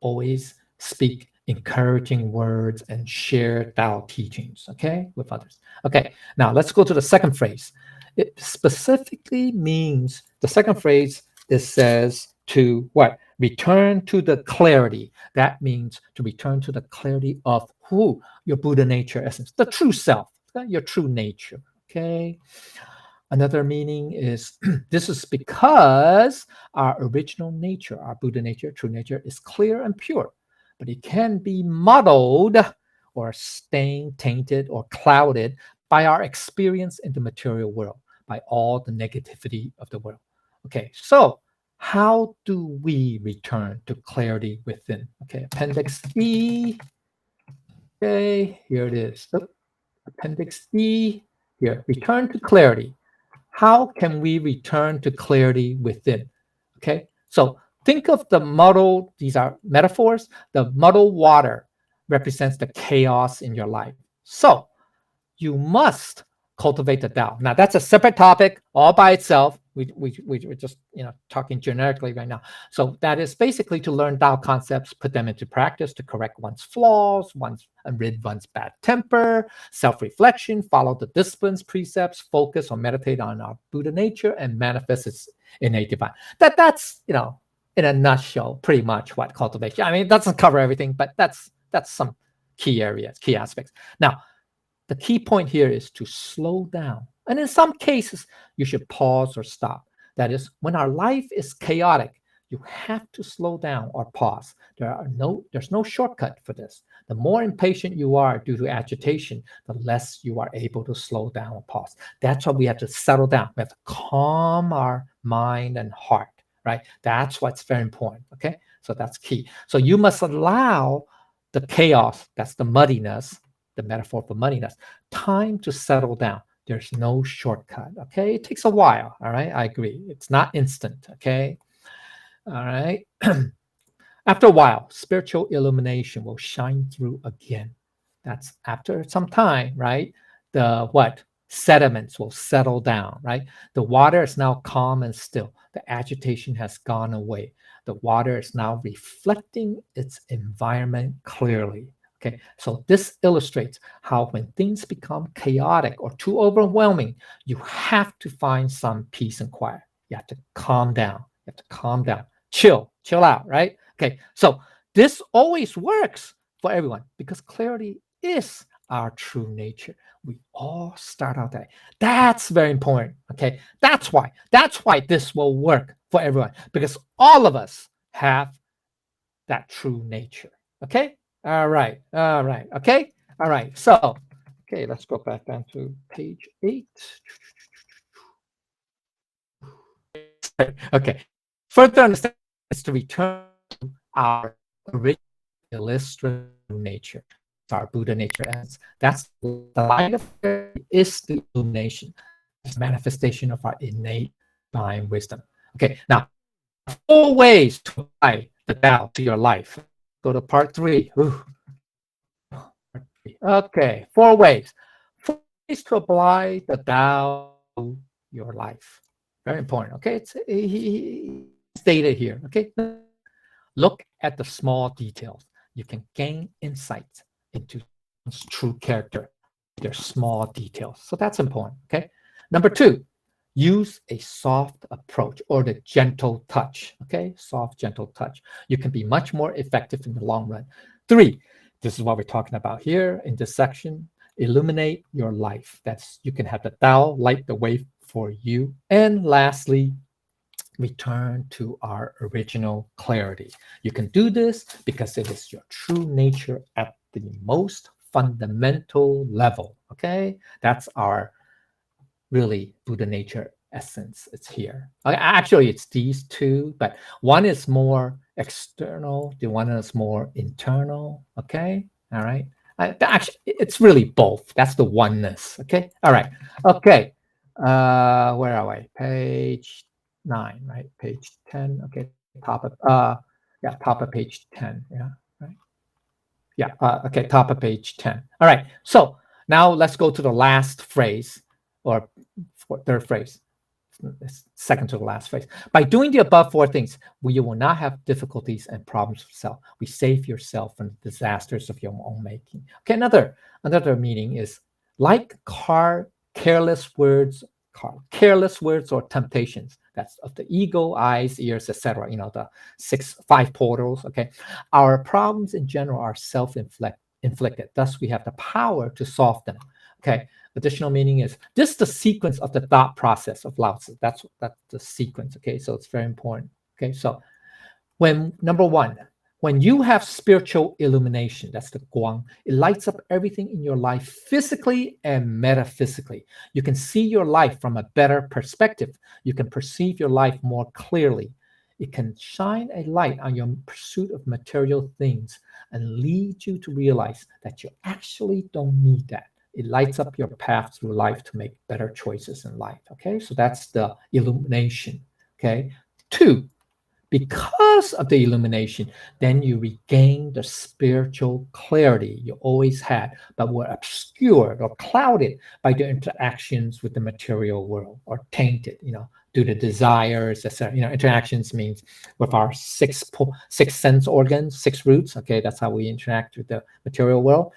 always speak encouraging words and share Tao teachings, okay, with others. Okay, now let's go to the second phrase. It specifically means, the second phrase, it says to what? Return to the clarity. That means to return to the clarity of who? Your Buddha nature essence, the true self, your true nature, okay? Another meaning is this is because our original nature, our Buddha nature, true nature, is clear and pure, but it can be muddled or stained, tainted, or clouded by our experience in the material world, by all the negativity of the world. Okay, so how do we return to clarity within? Okay, Appendix E. Okay, here it is. Appendix E. Here, return to clarity. How can we return to clarity within? Okay, so think of the muddled, these are metaphors, the muddled water represents the chaos in your life. So you must cultivate the Tao. Now that's a separate topic all by itself. We're just talking generically right now. So that is basically to learn Tao concepts, put them into practice to correct one's flaws, and rid one's bad temper, self-reflection, follow the disciplines, precepts, focus or meditate on our Buddha nature, and manifest its innate divine. That's in a nutshell, pretty much what cultivation. I mean, it doesn't cover everything, but that's some key areas, key aspects. Now, the key point here is to slow down. And in some cases, you should pause or stop. That is, when our life is chaotic, you have to slow down or pause. There's no shortcut for this. The more impatient you are due to agitation, the less you are able to slow down or pause. That's why we have to settle down. We have to calm our mind and heart, right? That's what's very important, okay? So that's key. So you must allow the chaos, that's the muddiness, the metaphor for muddiness, time to settle down. There's no shortcut, okay? It takes a while, all right? I agree. It's not instant, okay? All right. After a while, spiritual illumination will shine through again. That's after some time, right? The what? Sediments will settle down, right? The water is now calm and still. The agitation has gone away. The water is now reflecting its environment clearly. Okay, so this illustrates how when things become chaotic or too overwhelming, you have to find some peace and quiet. You have to calm down. You have to calm down. Chill out, right? Okay, so this always works for everyone because clarity is our true nature. We all start out that. That's very important. Okay, that's why this will work for everyone because all of us have that true nature. Okay. All right. Okay. All right. So, okay, let's go back down to page 8. Okay. Further understanding is to return to our original illustrative nature. It's our Buddha nature essence. That's the light of clarity is the illumination. It's manifestation of our innate divine wisdom. Okay. Now, 4 ways to apply the Tao to your life. Go to part 3. Ooh. Okay, 4 ways. 4 ways to apply the Tao to your life. Very important. Okay, it's stated here. Okay, look at the small details. You can gain insights into one's true character. Their small details. So that's important. Okay. Number 2, use a soft approach or the gentle touch. Okay, soft, gentle touch. You can be much more effective in the long run. 3, this is what we're talking about here in this section. Illuminate your life. That's you can have the Tao light the way for you. And lastly, return to our original clarity. You can do this because it is your true nature at the most fundamental level. Okay, that's our really Buddha nature essence. It's here. Actually, it's these two, but one is more external, the one is more internal. Okay, all right. Actually, it's really both. That's the oneness. Okay, all right. Okay, where are we? Page 9, right? Page 10. Okay, top of page 10. Yeah, right. Yeah. Okay, top of page 10. All right. So now let's go to the last phrase, or third phrase, second to the last phrase. By doing the above four things, you will not have difficulties and problems with self. We save yourself from the disasters of your own making. Okay, another meaning is like careless words or temptations. That's of the ego, eyes, ears, etc. The five portals. Okay, our problems in general are self-inflicted. Thus, we have the power to solve them. Okay. Additional meaning is this is the sequence of the thought process of Lao Tzu. That's the sequence. Okay, so it's very important. Okay, so number one, when you have spiritual illumination, that's the guang, it lights up everything in your life physically and metaphysically. You can see your life from a better perspective. You can perceive your life more clearly. It can shine a light on your pursuit of material things and lead you to realize that you actually don't need that. It lights up your path through life to make better choices in life. Okay, so that's the illumination. Okay, 2, because of the illumination, then you regain the spiritual clarity you always had, but were obscured or clouded by the interactions with the material world, or tainted, due to desires, etc. Interactions means with our six sense organs, 6 roots. Okay, that's how we interact with the material world.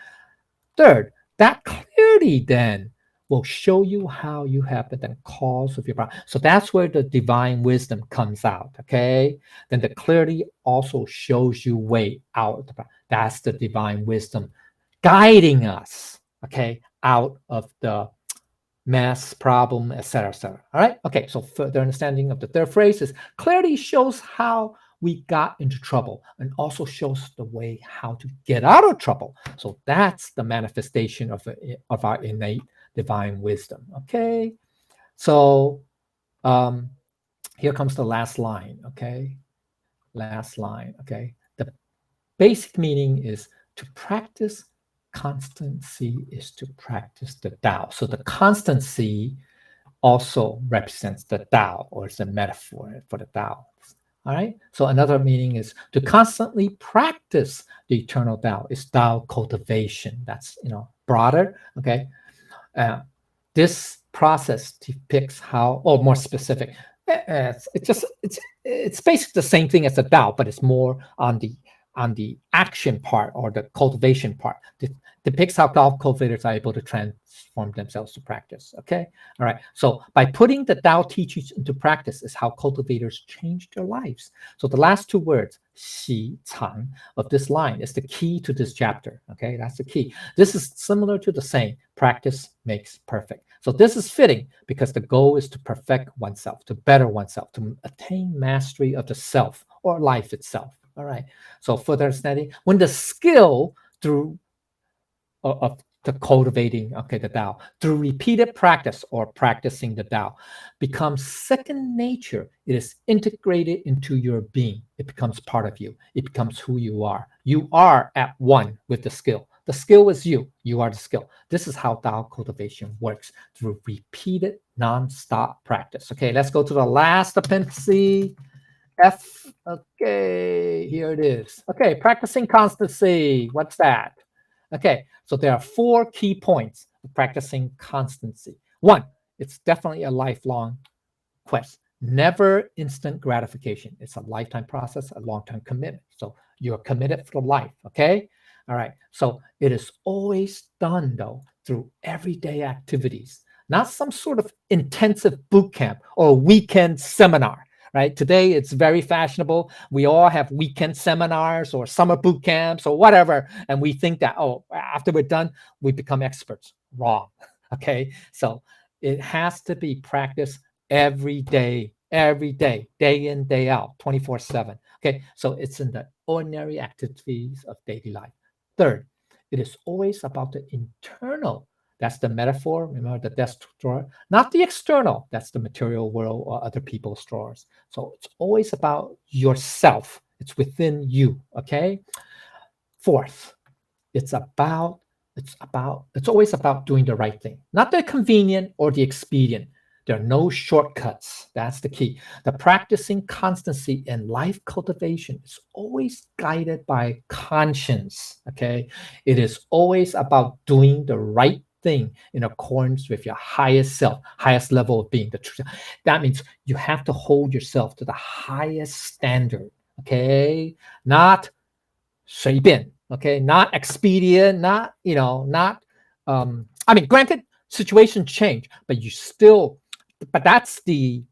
Third, that clarity then will show you how you have the cause of your problem. So that's where the divine wisdom comes out. Okay, then the clarity also shows you way out. That's the divine wisdom guiding us. Okay, out of the mess, problem, etc., etc. All right. Okay. So further understanding of the third phrase is clarity shows how we got into trouble and also shows the way how to get out of trouble. So that's the manifestation of our innate divine wisdom. Okay. So here comes the last line. Okay. Last line. Okay. The basic meaning is to practice constancy is to practice the Tao. So the constancy also represents the Tao, or is a metaphor for the Tao. All right. So another meaning is to constantly practice the eternal Tao. Is Tao cultivation. That's broader. Okay. This process depicts how, or more specific, it's basically the same thing as the Tao, but it's more on the action part, or the cultivation part. Depicts how Tao cultivators are able to transform themselves to practice. Okay, all right. So by putting the Tao teachings into practice is how cultivators change their lives. So the last 2 words, xi cang, of this line is the key to this chapter. Okay, that's the key. This is similar to the saying, practice makes perfect. So this is fitting because the goal is to perfect oneself, to better oneself, to attain mastery of the self or life itself. All right. So further understanding, when the skill through of the cultivating, the Tao, through repeated practice or practicing the Tao, becomes second nature. It is integrated into your being. It becomes part of you. It becomes who you are. You are at one with the skill. The skill is you. You are the skill. This is how Tao cultivation works, through repeated, non-stop practice. Okay, let's go to the last appendice. F. Okay, here it is. Okay, practicing constancy. What's that? Okay, so there are 4 key points of practicing constancy. 1, it's definitely a lifelong quest. Never instant gratification. It's a lifetime process, a long-term commitment. So you're committed for life. Okay. All right. So it is always done, though, through everyday activities, not some sort of intensive boot camp or weekend seminar. Right. Today, it's very fashionable. We all have weekend seminars or summer boot camps or whatever. And we think that, after we're done, we become experts. Wrong. Okay. So it has to be practiced every day, every day, day in, day out, 24/7. Okay, so it's in the ordinary activities of daily life. Third, it is always about the internal. That's the metaphor. Remember the desk drawer, not the external. That's the material world or other people's drawers. So it's always about yourself. It's within you. Okay. Fourth, it's always about doing the right thing, not the convenient or the expedient. There are no shortcuts. That's the key. The practicing constancy in life cultivation is always guided by conscience. Okay. It is always about doing the right thing in accordance with your highest self, highest level of being, the truth. That means you have to hold yourself to the highest standard. Okay. Not 随便, okay, not expedient, not, not, I mean, granted, situations change, but that's the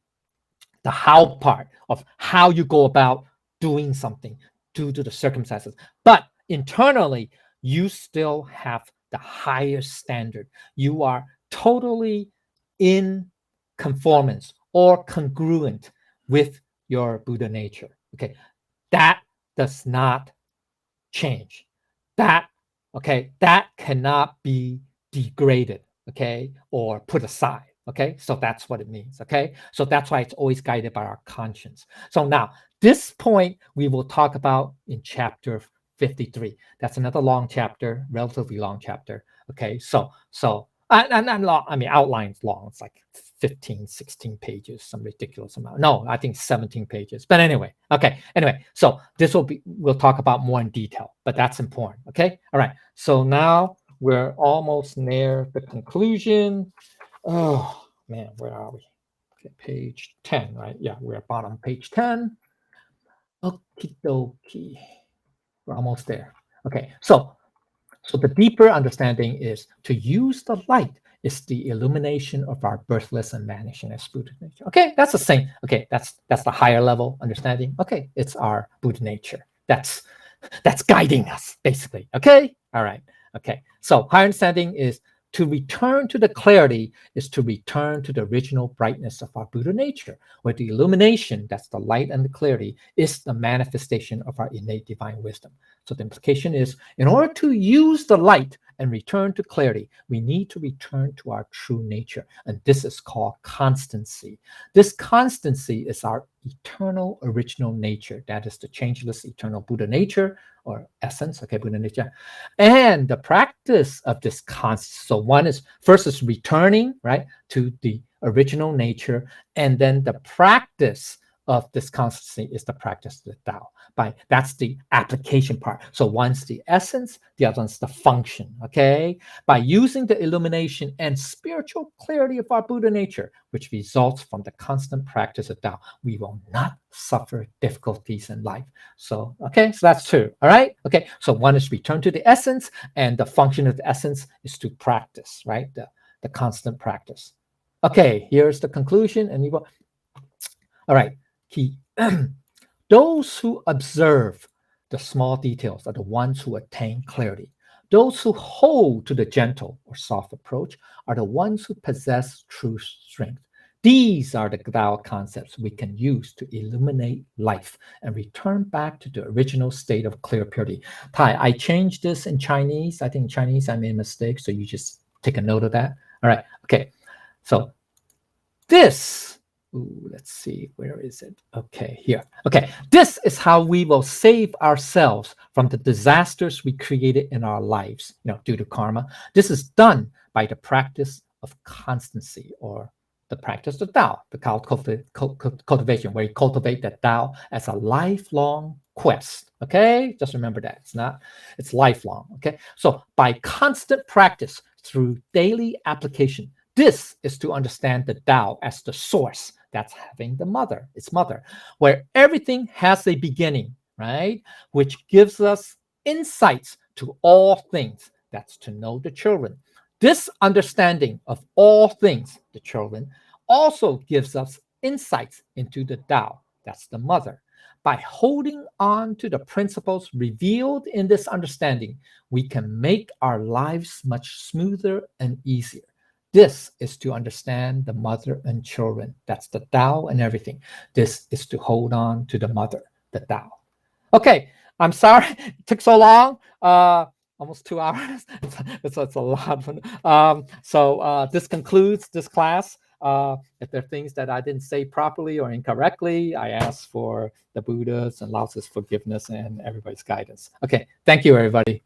how part of how you go about doing something due to the circumstances. But internally, you still have the highest standard. You are totally in conformance or congruent with your Buddha nature. Okay, that does not change. That, okay, that cannot be degraded, okay, or put aside. Okay, so that's what it means. Okay, so that's why it's always guided by our conscience. So now, this point we will talk about in chapter 53. That's another long chapter, relatively long chapter. Okay, and long, I mean, outline's long. It's like 15, 16 pages, some ridiculous amount. No, I think 17 pages. But anyway, okay. Anyway, so we'll talk about more in detail, but that's important. Okay. All right. So now we're almost near the conclusion. Oh man, where are we? Okay, page 10, right? Yeah, we're at bottom page 10. Okie dokie. We're almost there. Okay, so the deeper understanding is to use the light is the illumination of our birthless and vanishing as Buddha nature. Okay, that's the same. Okay, that's the higher level understanding. Okay, it's our Buddha nature. That's guiding us, basically. Okay, all right. Okay, so higher understanding is to return to the clarity is to return to the original brightness of our Buddha nature, where the illumination, that's the light and the clarity, is the manifestation of our innate divine wisdom. So the implication is, in order to use the light and return to clarity, we need to return to our true nature. And this is called constancy. This constancy is our eternal original nature. That is the changeless eternal Buddha nature or essence, okay, Buddha nature. And the practice of this constancy, so first is returning, right, to the original nature, and then the practice of this constancy is the practice of the Tao. That's the application part. So one's the essence, the other one's the function. Okay, by using the illumination and spiritual clarity of our Buddha nature, which results from the constant practice of Tao, we will not suffer difficulties in life. So okay, so that's two. All right. Okay, so one is return to the essence, and the function of the essence is to practice, right? The constant practice. Okay, here's the conclusion, and we will. All right. Key. Those who observe the small details are the ones who attain clarity. Those who hold to the gentle or soft approach are the ones who possess true strength. These are the Tao concepts we can use to illuminate life and return back to the original state of clear purity. Tai, I changed this in Chinese. I think in Chinese I made a mistake, so you just take a note of that. All right. Okay. So this, let's see, where is it? Okay, here. Okay, this is how we will save ourselves from the disasters we created in our lives, due to karma. This is done by the practice of constancy, or the practice of Tao, the cultivation, where you cultivate that Tao as a lifelong quest. Okay, just remember that it's lifelong. Okay, so by constant practice through daily application, this is to understand the Tao as the source that's having its mother, where everything has a beginning, right? Which gives us insights to all things. That's to know the children. This understanding of all things, the children, also gives us insights into the Tao. That's the mother. By holding on to the principles revealed in this understanding, we can make our lives much smoother and easier. This is to understand the mother and children. That's the Tao and everything. This is to hold on to the mother, the Tao. Okay, I'm sorry it took so long. Almost 2 hours. It's a lot. So this concludes this class. If there are things that I didn't say properly or incorrectly, I ask for the Buddha's and Lao Tzu's forgiveness and everybody's guidance. Okay, thank you, everybody.